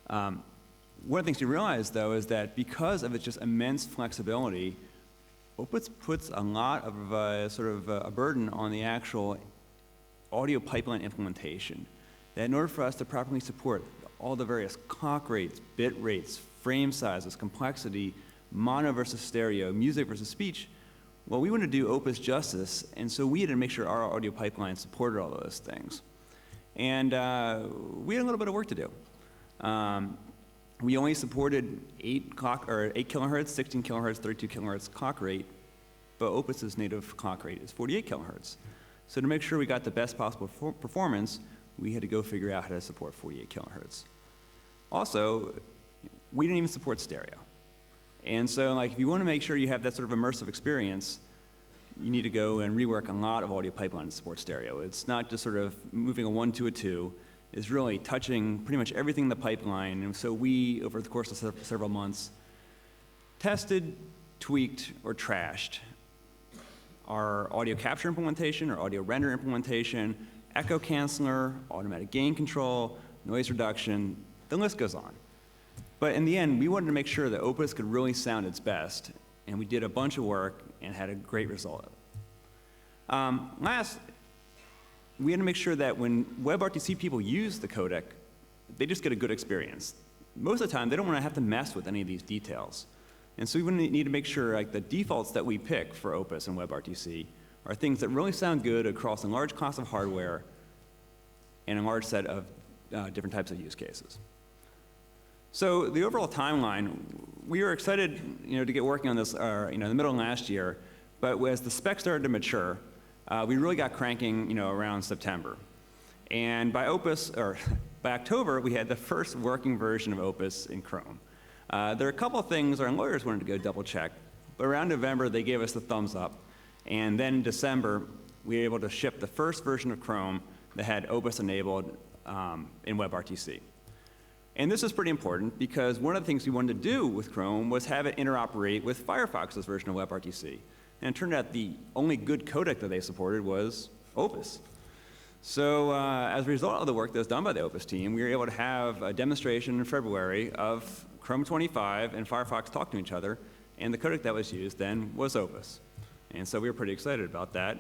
One of the things you realize, though, is that because of its just immense flexibility, Opus puts a lot of a burden on the actual audio pipeline implementation. That in order for us to properly support all the various clock rates, bit rates, frame sizes, complexity, mono versus stereo, music versus speech, well, we want to do Opus justice, and so we had to make sure our audio pipeline supported all those things. And we had a little bit of work to do. We only supported 8 kilohertz, 16 kilohertz, 32 kilohertz clock rate, but Opus's native clock rate is 48 kilohertz. So to make sure we got the best possible performance, we had to go figure out how to support 48 kilohertz. Also, we didn't even support stereo. And so if you want to make sure you have that sort of immersive experience, you need to go and rework a lot of audio pipeline to support stereo. It's not just sort of moving a 1 to a 2. Is really touching pretty much everything in the pipeline. And so we, over the course of several months, tested, tweaked, or trashed our audio capture implementation, our audio render implementation, echo canceller, automatic gain control, noise reduction, the list goes on. But in the end, we wanted to make sure that Opus could really sound its best, and we did a bunch of work and had a great result. Last, we had to make sure that when WebRTC people use the codec, they just get a good experience. Most of the time, they don't want to have to mess with any of these details. And so we need to make sure the defaults that we pick for Opus and WebRTC are things that really sound good across a large class of hardware and a large set of different types of use cases. So the overall timeline, we were excited to get working on this in the middle of last year, but as the specs started to mature, we really got cranking, around September. And by October, we had the first working version of Opus in Chrome. There are a couple of things our lawyers wanted to go double check, but around November, they gave us the thumbs up. And then in December, we were able to ship the first version of Chrome that had Opus enabled in WebRTC. And this is pretty important because one of the things we wanted to do with Chrome was have it interoperate with Firefox's version of WebRTC. And it turned out the only good codec that they supported was Opus. So as a result of the work that was done by the Opus team, we were able to have a demonstration in February of Chrome 25 and Firefox talk to each other, and the codec that was used then was Opus. And so we were pretty excited about that.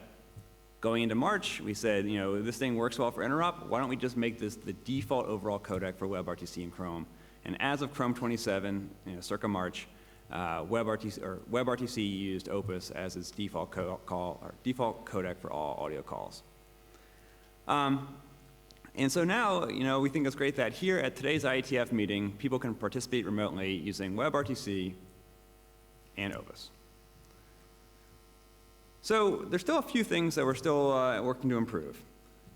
Going into March, we said, you know, this thing works well for interop, why don't we just make this the default overall codec for WebRTC and Chrome? And as of Chrome 27, you know, circa March, WebRTC used Opus as its default default codec for all audio calls. And so now, you know, we think it's great that here at today's IETF meeting, people can participate remotely using WebRTC and Opus. So there's still a few things that we're still working to improve.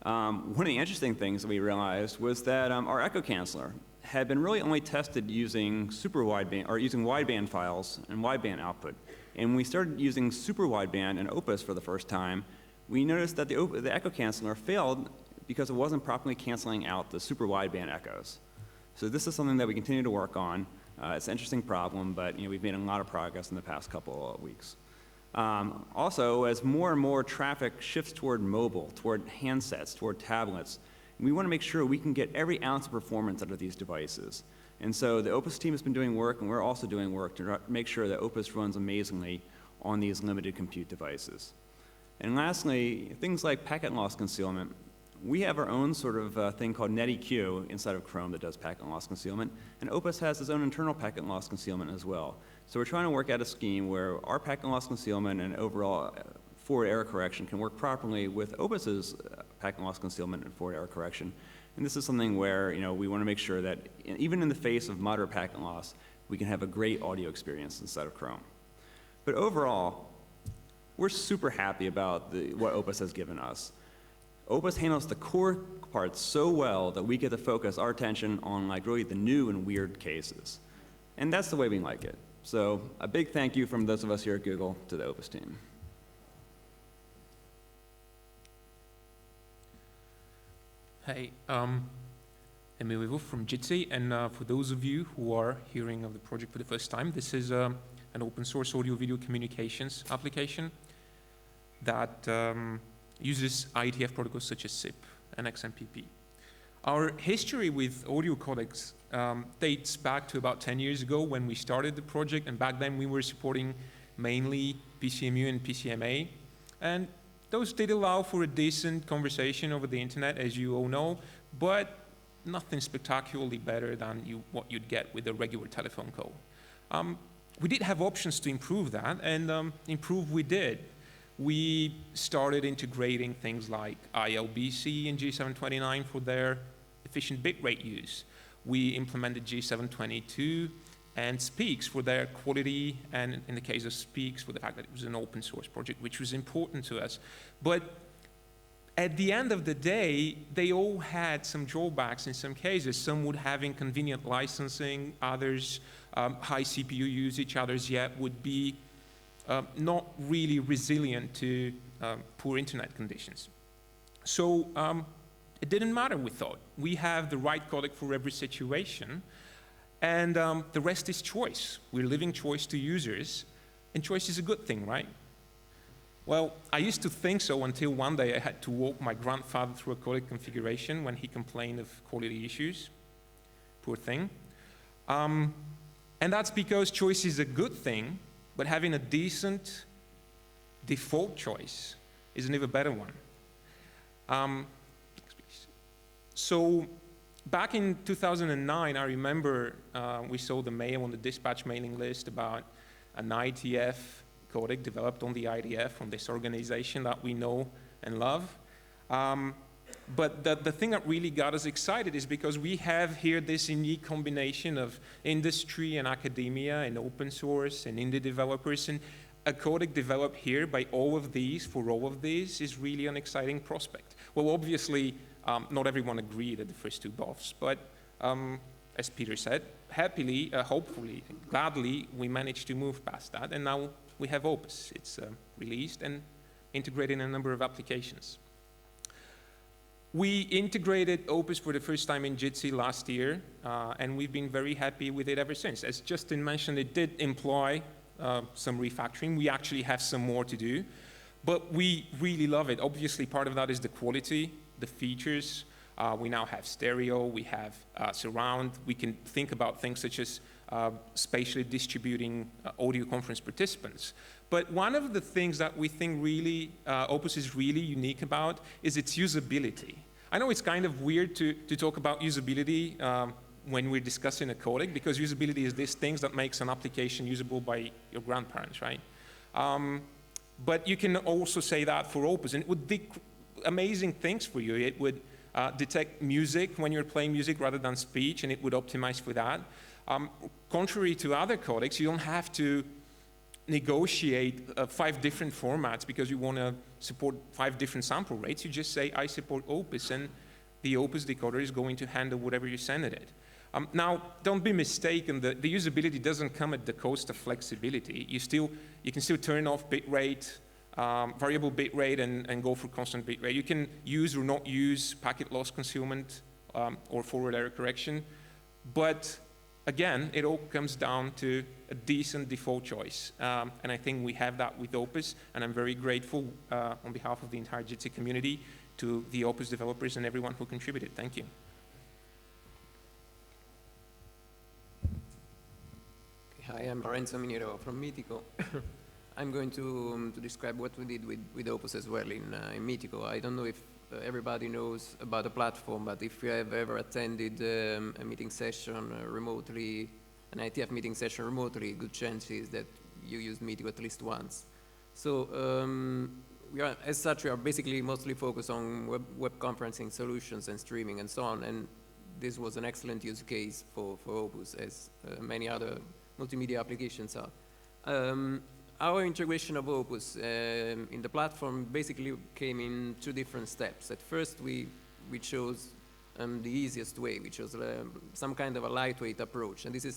One of the interesting things that we realized was that our echo canceller had been really only tested using super wideband, or using wideband files and wideband output. And when we started using super wideband and Opus for the first time, we noticed that the echo canceller failed because it wasn't properly canceling out the super wideband echoes. So this is something that we continue to work on. It's an interesting problem, but you know, we've made a lot of progress in the past couple of weeks. Also, as more and more traffic shifts toward mobile, toward handsets, toward tablets, we want to make sure we can get every ounce of performance out of these devices. And so the Opus team has been doing work, and we're also doing work to make sure that Opus runs amazingly on these limited compute devices. And lastly, things like packet loss concealment. We have our own sort of thing called NetEQ inside of Chrome that does packet loss concealment, and Opus has its own internal packet loss concealment as well. So we're trying to work out a scheme where our packet loss concealment and overall forward error correction can work properly with Opus's packet loss concealment and forward error correction. And this is something where, you know, we want to make sure that even in the face of moderate packet loss, we can have a great audio experience inside of Chrome. But overall, we're super happy about what Opus has given us. Opus handles the core parts so well that we get to focus our attention on like really the new and weird cases. And that's the way we like it. So a big thank you from those of us here at Google to the Opus team. Hey, I'm Emilio from Jitsi, and for those of you who are hearing of the project for the first time, this is an open source audio-video communications application that uses IETF protocols such as SIP and XMPP. Our history with audio codecs dates back to about 10 years ago when we started the project, and back then we were supporting mainly PCMU and PCMA, and those did allow for a decent conversation over the internet, as you all know, but nothing spectacularly better than what you'd get with a regular telephone call. We did have options to improve that, and improve we did. We started integrating things like ILBC and G729 for their efficient bitrate use. We implemented G722 and Speaks for their quality, and in the case of Speaks, for the fact that it was an open source project, which was important to us. But at the end of the day, they all had some drawbacks in some cases. Some would have inconvenient licensing, others high CPU usage, others yet would be not really resilient to poor internet conditions. So it didn't matter, we thought. We have the right codec for every situation, and the rest is choice. We're leaving choice to users, and choice is a good thing, right? Well, I used to think so until one day I had to walk my grandfather through a codec configuration when he complained of quality issues. Poor thing. And that's because choice is a good thing, but having a decent default choice is an even better one. So back in 2009, I remember we saw the mail on the dispatch mailing list about an IETF codec developed on the IDF from this organization that we know and love. But the thing that really got us excited is because we have here this unique combination of industry and academia and open source and indie developers, and a codec developed here by all of these, for all of these, is really an exciting prospect. Well, obviously, not everyone agreed at the first two BOFs, but as Peter said, happily, hopefully, gladly, we managed to move past that, and now we have Opus. It's released and integrated in a number of applications. We integrated Opus for the first time in Jitsi last year, and we've been very happy with it ever since. As Justin mentioned, it did employ some refactoring. We actually have some more to do, but we really love it. Obviously, part of that is the quality, the features. We now have stereo, we have surround. We can think about things such as spatially distributing audio conference participants. But one of the things that we think really Opus is really unique about is its usability. I know it's kind of weird to talk about usability when we're discussing a codec, because usability is these things that makes an application usable by your grandparents, right? But you can also say that for Opus, and it would do amazing things for you. It would detect music when you're playing music rather than speech, and it would optimize for that. Contrary to other codecs, you don't have to negotiate 5 different formats because you want to support 5 different sample rates. You just say, I support Opus, and the Opus decoder is going to handle whatever you send it. Now, don't be mistaken, the usability doesn't come at the cost of flexibility. You can still turn off bitrate, variable bitrate, and go for constant bitrate. You can use or not use packet loss concealment or forward error correction, but again, it all comes down to a decent default choice, and I think we have that with Opus, and I'm very grateful on behalf of the entire Jitsi community to the Opus developers and everyone who contributed. Thank you. Hi, I'm Lorenzo Minero from Mitico. I'm going to describe what we did with Opus as well in Mitico. I don't know if everybody knows about the platform, but if you have ever attended a meeting session remotely, an IETF meeting session remotely, good chances that you used Mitico at least once. So as such, we are basically mostly focused on web conferencing solutions and streaming and so on, and this was an excellent use case for Opus, as many other multimedia applications are. Our integration of Opus in the platform basically came in 2 different steps. At first, we chose the easiest way. We chose some kind of a lightweight approach, and this is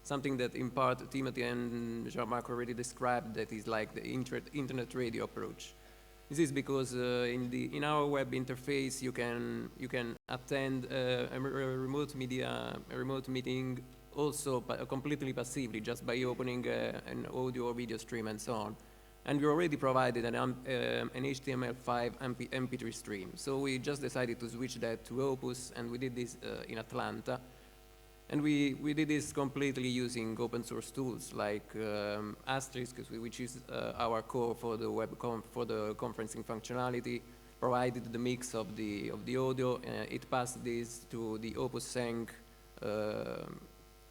something that in part Timothy and Jean-Marc already described, that is like the internet radio approach. This is because in our web interface you can attend a remote meeting also completely passively, just by opening an audio or video stream and so on. And we already provided an HTML5 MP3 stream. So we just decided to switch that to Opus, and we did this in Atlanta. And we did this completely using open source tools like Asterisk, which is our core for the for the conferencing functionality, provided the mix of the audio. It passed this to the Opus Sang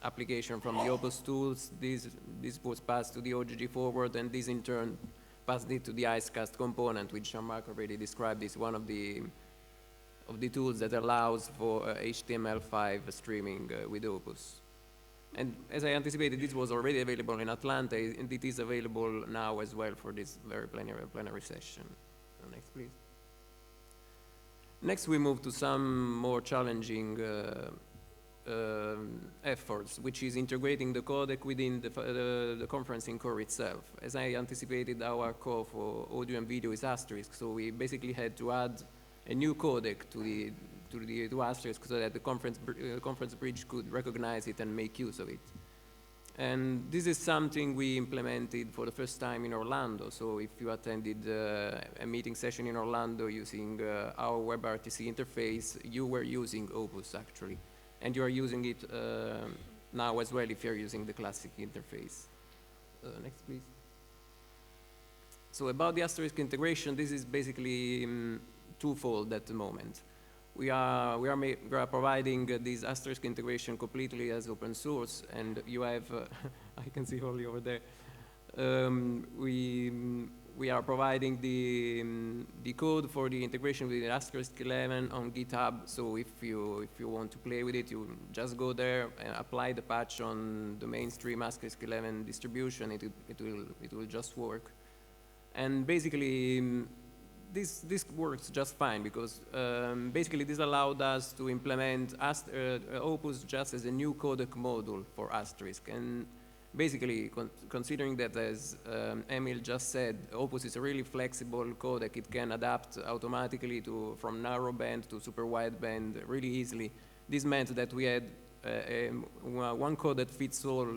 application from the Opus tools. This was passed to the OGG forward, and this in turn passed it to the Icecast component, which Jean-Marc already described is one of the tools that allows for HTML5 streaming with Opus. And as I anticipated, this was already available in Atlanta, and it is available now as well for this very plenary session. Next, please. Next, we move to some more challenging efforts, which is integrating the codec within the conferencing core itself. As I anticipated, our core for audio and video is Asterisk, so we basically had to add a new codec to Asterisk so that the conference bridge could recognize it and make use of it. And this is something we implemented for the first time in Orlando. So if you attended a meeting session in Orlando using our WebRTC interface, you were using Opus actually. And you are using it now as well if you're using the classic interface. Next, please. So about the Asterisk integration, this is basically twofold at the moment. We are providing this Asterisk integration completely as open source, and you have, I can see Holly over there. We are providing the code for the integration with Asterisk 11 on GitHub. So if you want to play with it, you just go there and apply the patch on the mainstream Asterisk 11 distribution. It will just work. And basically, this works just fine because basically this allowed us to implement Opus just as a new codec module for Asterisk. And basically, considering that, as Emil just said, Opus is a really flexible codec. It can adapt automatically from narrowband to super wideband really easily. This meant that we had one code that fits all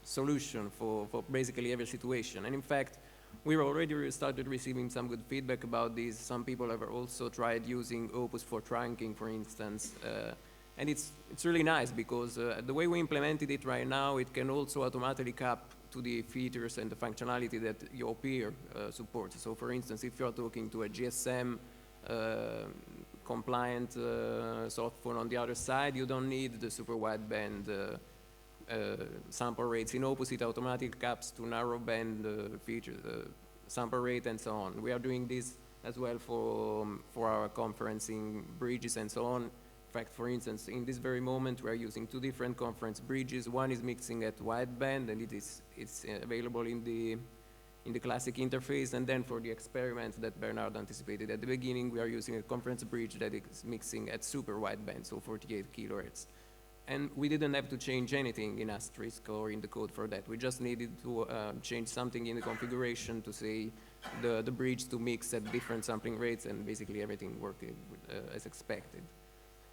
solution for basically every situation. And in fact, we've already started receiving some good feedback about this. Some people have also tried using Opus for trunking, for instance. And it's really nice because the way we implemented it right now, it can also automatically cap to the features and the functionality that your peer supports. So for instance, if you're talking to a GSM compliant soft phone on the other side, you don't need the super wideband sample rates. In Opus, it automatically caps to narrowband features, sample rate and so on. We are doing this as well for our conferencing bridges and so on. In fact, for instance, in this very moment, we are using two different conference bridges. One is mixing at wideband, and it's available in the classic interface. And then for the experiment that Bernard anticipated at the beginning, we are using a conference bridge that is mixing at super wideband, so 48 kilohertz. And we didn't have to change anything in Asterisk or in the code for that. We just needed to change something in the configuration to say the bridge to mix at different sampling rates, and basically everything worked as expected.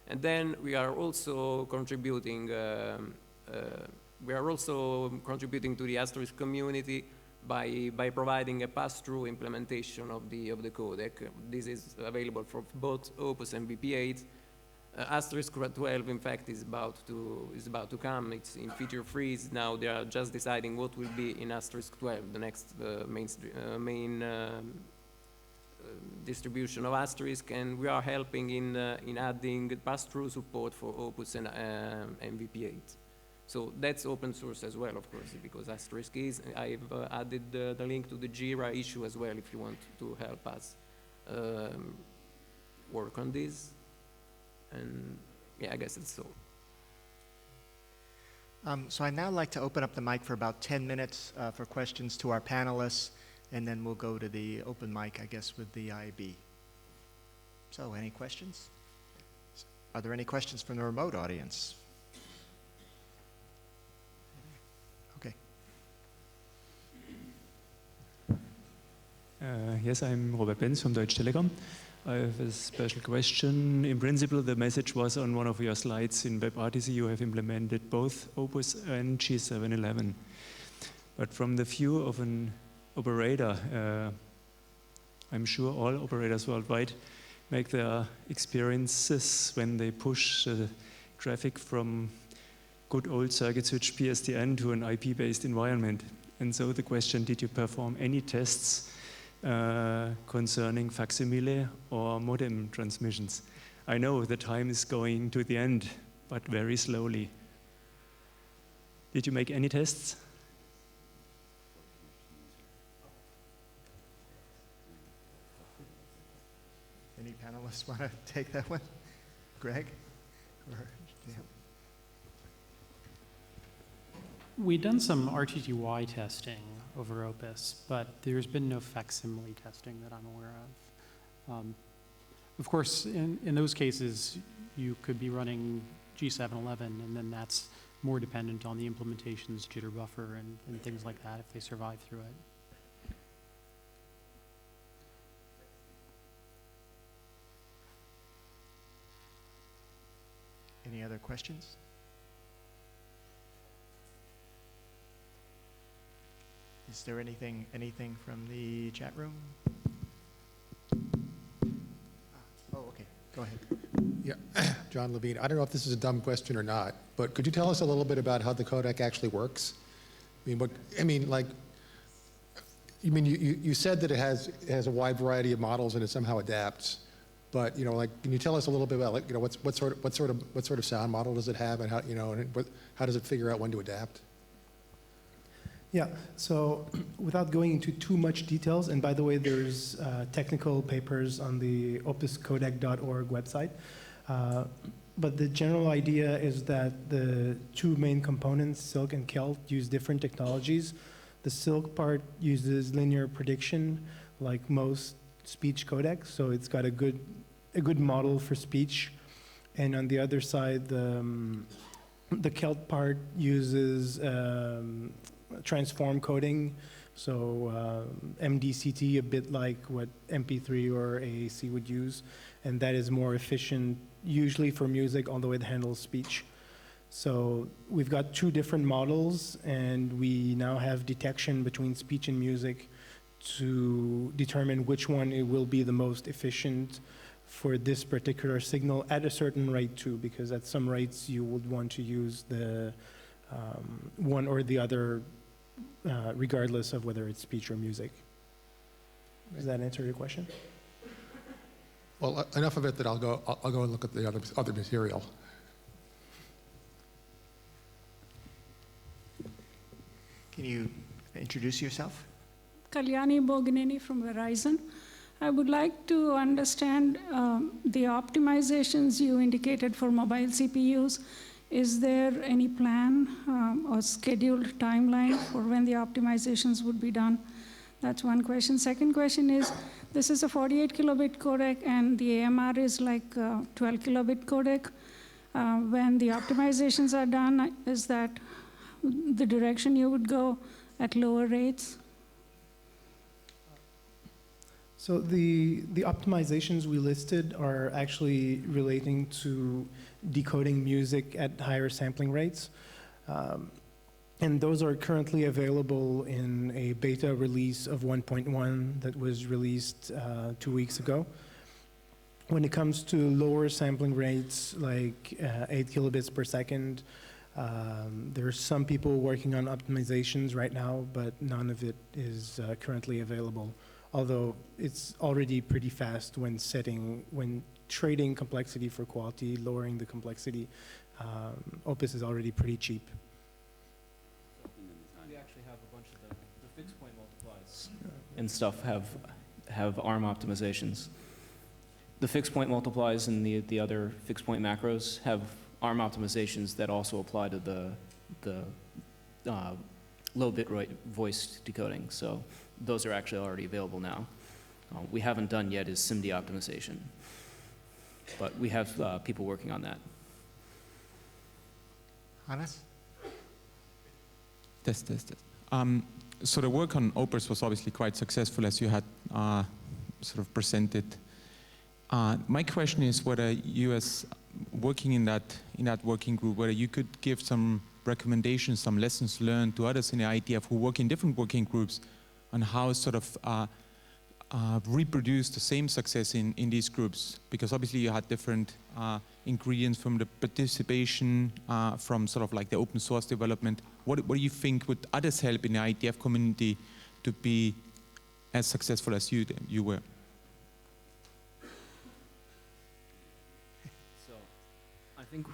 And then we are also contributing. We are also contributing to the Asterisk community by providing a pass-through implementation of the codec. This is available for both Opus and BP8. Asterisk 12, in fact, is about to come. It's in feature freeze now. They are just deciding what will be in Asterisk 12, the next main distribution of Asterisk, and we are helping in adding pass-through support for Opus and MVP8. So that's open source as well, of course, because Asterisk is. I've added the link to the JIRA issue as well if you want to help us work on this. And yeah, I guess it's so. So I'd now like to open up the mic for about 10 minutes for questions to our panelists, and then we'll go to the open mic, I guess, with the IAB. So any questions? Are there any questions from the remote audience? Okay. Yes, I'm Robert Benz from Deutsche Telekom. I have a special question. In principle, the message was on one of your slides in WebRTC. You have implemented both Opus and G711. But from the view of an operator, I'm sure all operators worldwide make their experiences when they push traffic from good old circuit switch PSTN to an IP-based environment. And so the question, did you perform any tests concerning facsimile or modem transmissions? I know the time is going to the end, but very slowly. Did you make any tests? Any panelists want to take that one? Greg? Or, yeah. We've done some RTTY testing over Opus, but there's been no facsimile testing that I'm aware of. Of course, in those cases, you could be running G711, and then that's more dependent on the implementation's jitter buffer and things like that if they survive through it. Any other questions? Is there anything from the chat room? Oh, okay. Go ahead. Yeah, John Levine. I don't know if this is a dumb question or not, but could you tell us a little bit about how the codec actually works? You said that it has a wide variety of models and it somehow adapts. But can you tell us a little bit about what sort of sound model does it have, and how does it figure out when to adapt? Yeah, so without going into too much details, and by the way, there's technical papers on the opuscodec.org website, but the general idea is that the two main components, Silk and Kelt, use different technologies. The Silk part uses linear prediction, like most speech codecs, so it's got a good model for speech. And on the other side, the Kelt part uses transform coding, so MDCT, a bit like what MP3 or AAC would use, and that is more efficient, usually for music, although it handles speech. So we've got two different models, and we now have detection between speech and music to determine which one it will be the most efficient for this particular signal at a certain rate too, because at some rates you would want to use the one or the other regardless of whether it's speech or music. Does that answer your question? Well, enough of it that I'll go and look at the other material. Can you introduce yourself? Kalyani Boganini from Verizon. I would like to understand the optimizations you indicated for mobile CPUs. Is there any plan or scheduled timeline for when the optimizations would be done? That's one question. Second question is, this is a 48 kilobit codec and the AMR is like 12 kilobit codec. When the optimizations are done, is that the direction you would go at lower rates? So the optimizations we listed are actually relating to decoding music at higher sampling rates. And those are currently available in a beta release of 1.1 that was released 2 weeks ago. When it comes to lower sampling rates, like 8 kilobits per second, there's some people working on optimizations right now, but none of it is currently available. Although it's already pretty fast when trading complexity for quality, lowering the complexity. Opus is already pretty cheap. We actually have a bunch of the fixed point multiplies and stuff have ARM optimizations. The fixed point multiplies and the other fixed point macros have ARM optimizations that also apply to the low bit rate voice decoding. So those are actually already available now. We haven't done yet is SIMD optimization, but we have people working on that. Hannes? Test. So the work on Opus was obviously quite successful, as you had sort of presented. My question is whether you, as working in that working group, whether you could give some recommendations, some lessons learned to others in the IETF who work in different working groups on how sort of reproduce the same success in these groups, because obviously you had different ingredients from the participation, from sort of like the open source development. What do you think would others help in the IETF community to be as successful as you were? So I think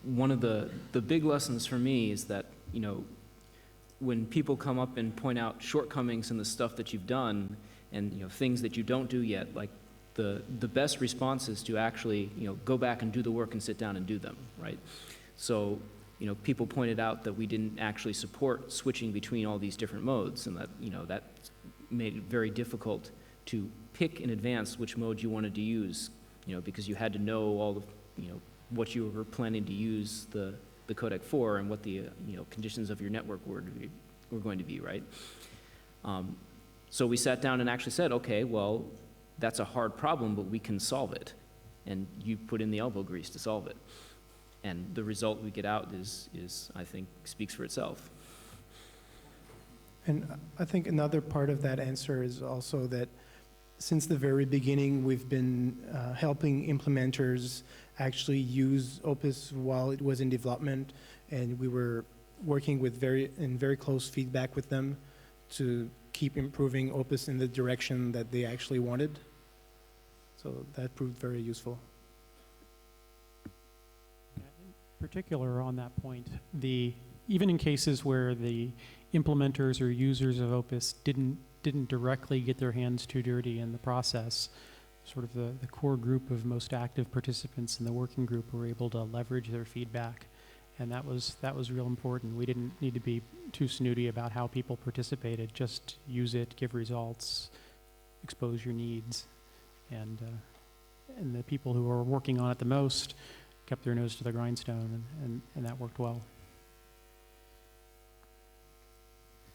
one of the big lessons for me is that, you know, when people come up and point out shortcomings in the stuff that you've done and, you know, things that you don't do yet, like the best response is to actually, you know, go back and do the work and sit down and do them, right? So, you know, people pointed out that we didn't actually support switching between all these different modes, and that, you know, that made it very difficult to pick in advance which mode you wanted to use, you know, because you had to know all the, you know, what you were planning to use the codec for and what the, you know, conditions of your network were going to be, right? So we sat down and actually said, okay, well, that's a hard problem, but we can solve it. And you put in the elbow grease to solve it. And the result we get out is I think, speaks for itself. And I think another part of that answer is also that since the very beginning, we've been helping implementers actually use Opus while it was in development, and we were working with in very close feedback with them to keep improving Opus in the direction that they actually wanted. So that proved very useful. In particular on that point, even in cases where the implementers or users of Opus didn't directly get their hands too dirty in the process, sort of the core group of most active participants in the working group were able to leverage their feedback, and that was real important. We didn't need to be too snooty about how people participated. Just use it, give results, expose your needs, and the people who were working on it the most kept their nose to the grindstone, and that worked well.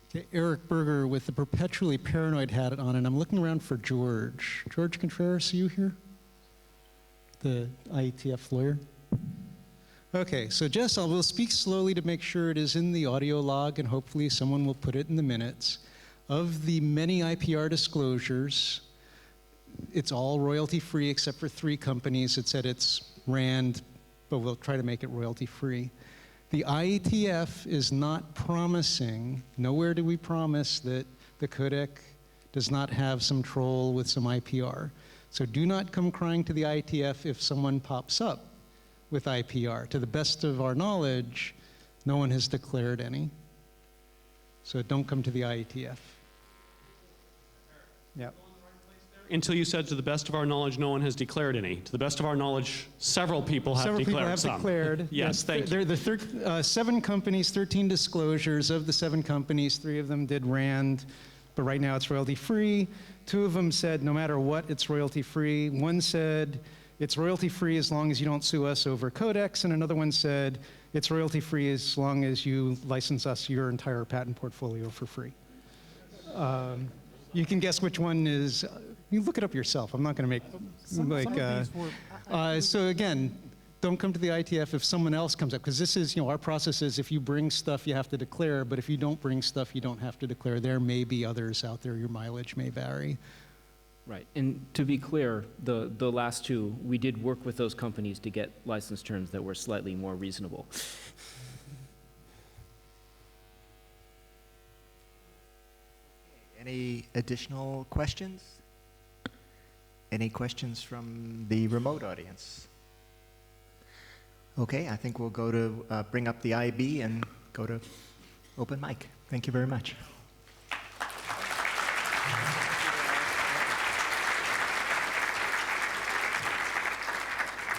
Okay, Eric Berger with the Perpetually Paranoid hat on, and I'm looking around for George. George Contreras, are you here? The IETF lawyer? Okay, so Jess, I will speak slowly to make sure it is in the audio log, and hopefully someone will put it in the minutes. Of the many IPR disclosures, it's all royalty-free except for 3 companies. It said it's RAND, but we'll try to make it royalty-free. The IETF is not promising, nowhere do we promise that the codec does not have some troll with some IPR. So do not come crying to the IETF if someone pops up with IPR. To the best of our knowledge, no one has declared any. So don't come to the IETF. Yep. Until you said, to the best of our knowledge, no one has declared any. To the best of our knowledge, several people have declared some. Several people have declared. Yes, thank you. There are 7 companies, 13 disclosures. Of the 7 companies, 3 of them did RAND, but right now it's royalty-free. 2 of them said no matter what, it's royalty-free. One said it's royalty-free as long as you don't sue us over codecs, and another one said it's royalty-free as long as you license us your entire patent portfolio for free. You can guess which one is. You look it up yourself. I'm not going to make so again, don't come to the IETF if someone else comes up, because this is, our process is if you bring stuff, you have to declare, but if you don't bring stuff, you don't have to declare. There may be others out there. Your mileage may vary. Right, and to be clear, the last 2, we did work with those companies to get license terms that were slightly more reasonable. Any additional questions? Any questions from the remote audience? Okay, I think we'll go to bring up the IB and go to open mic. Thank you very much.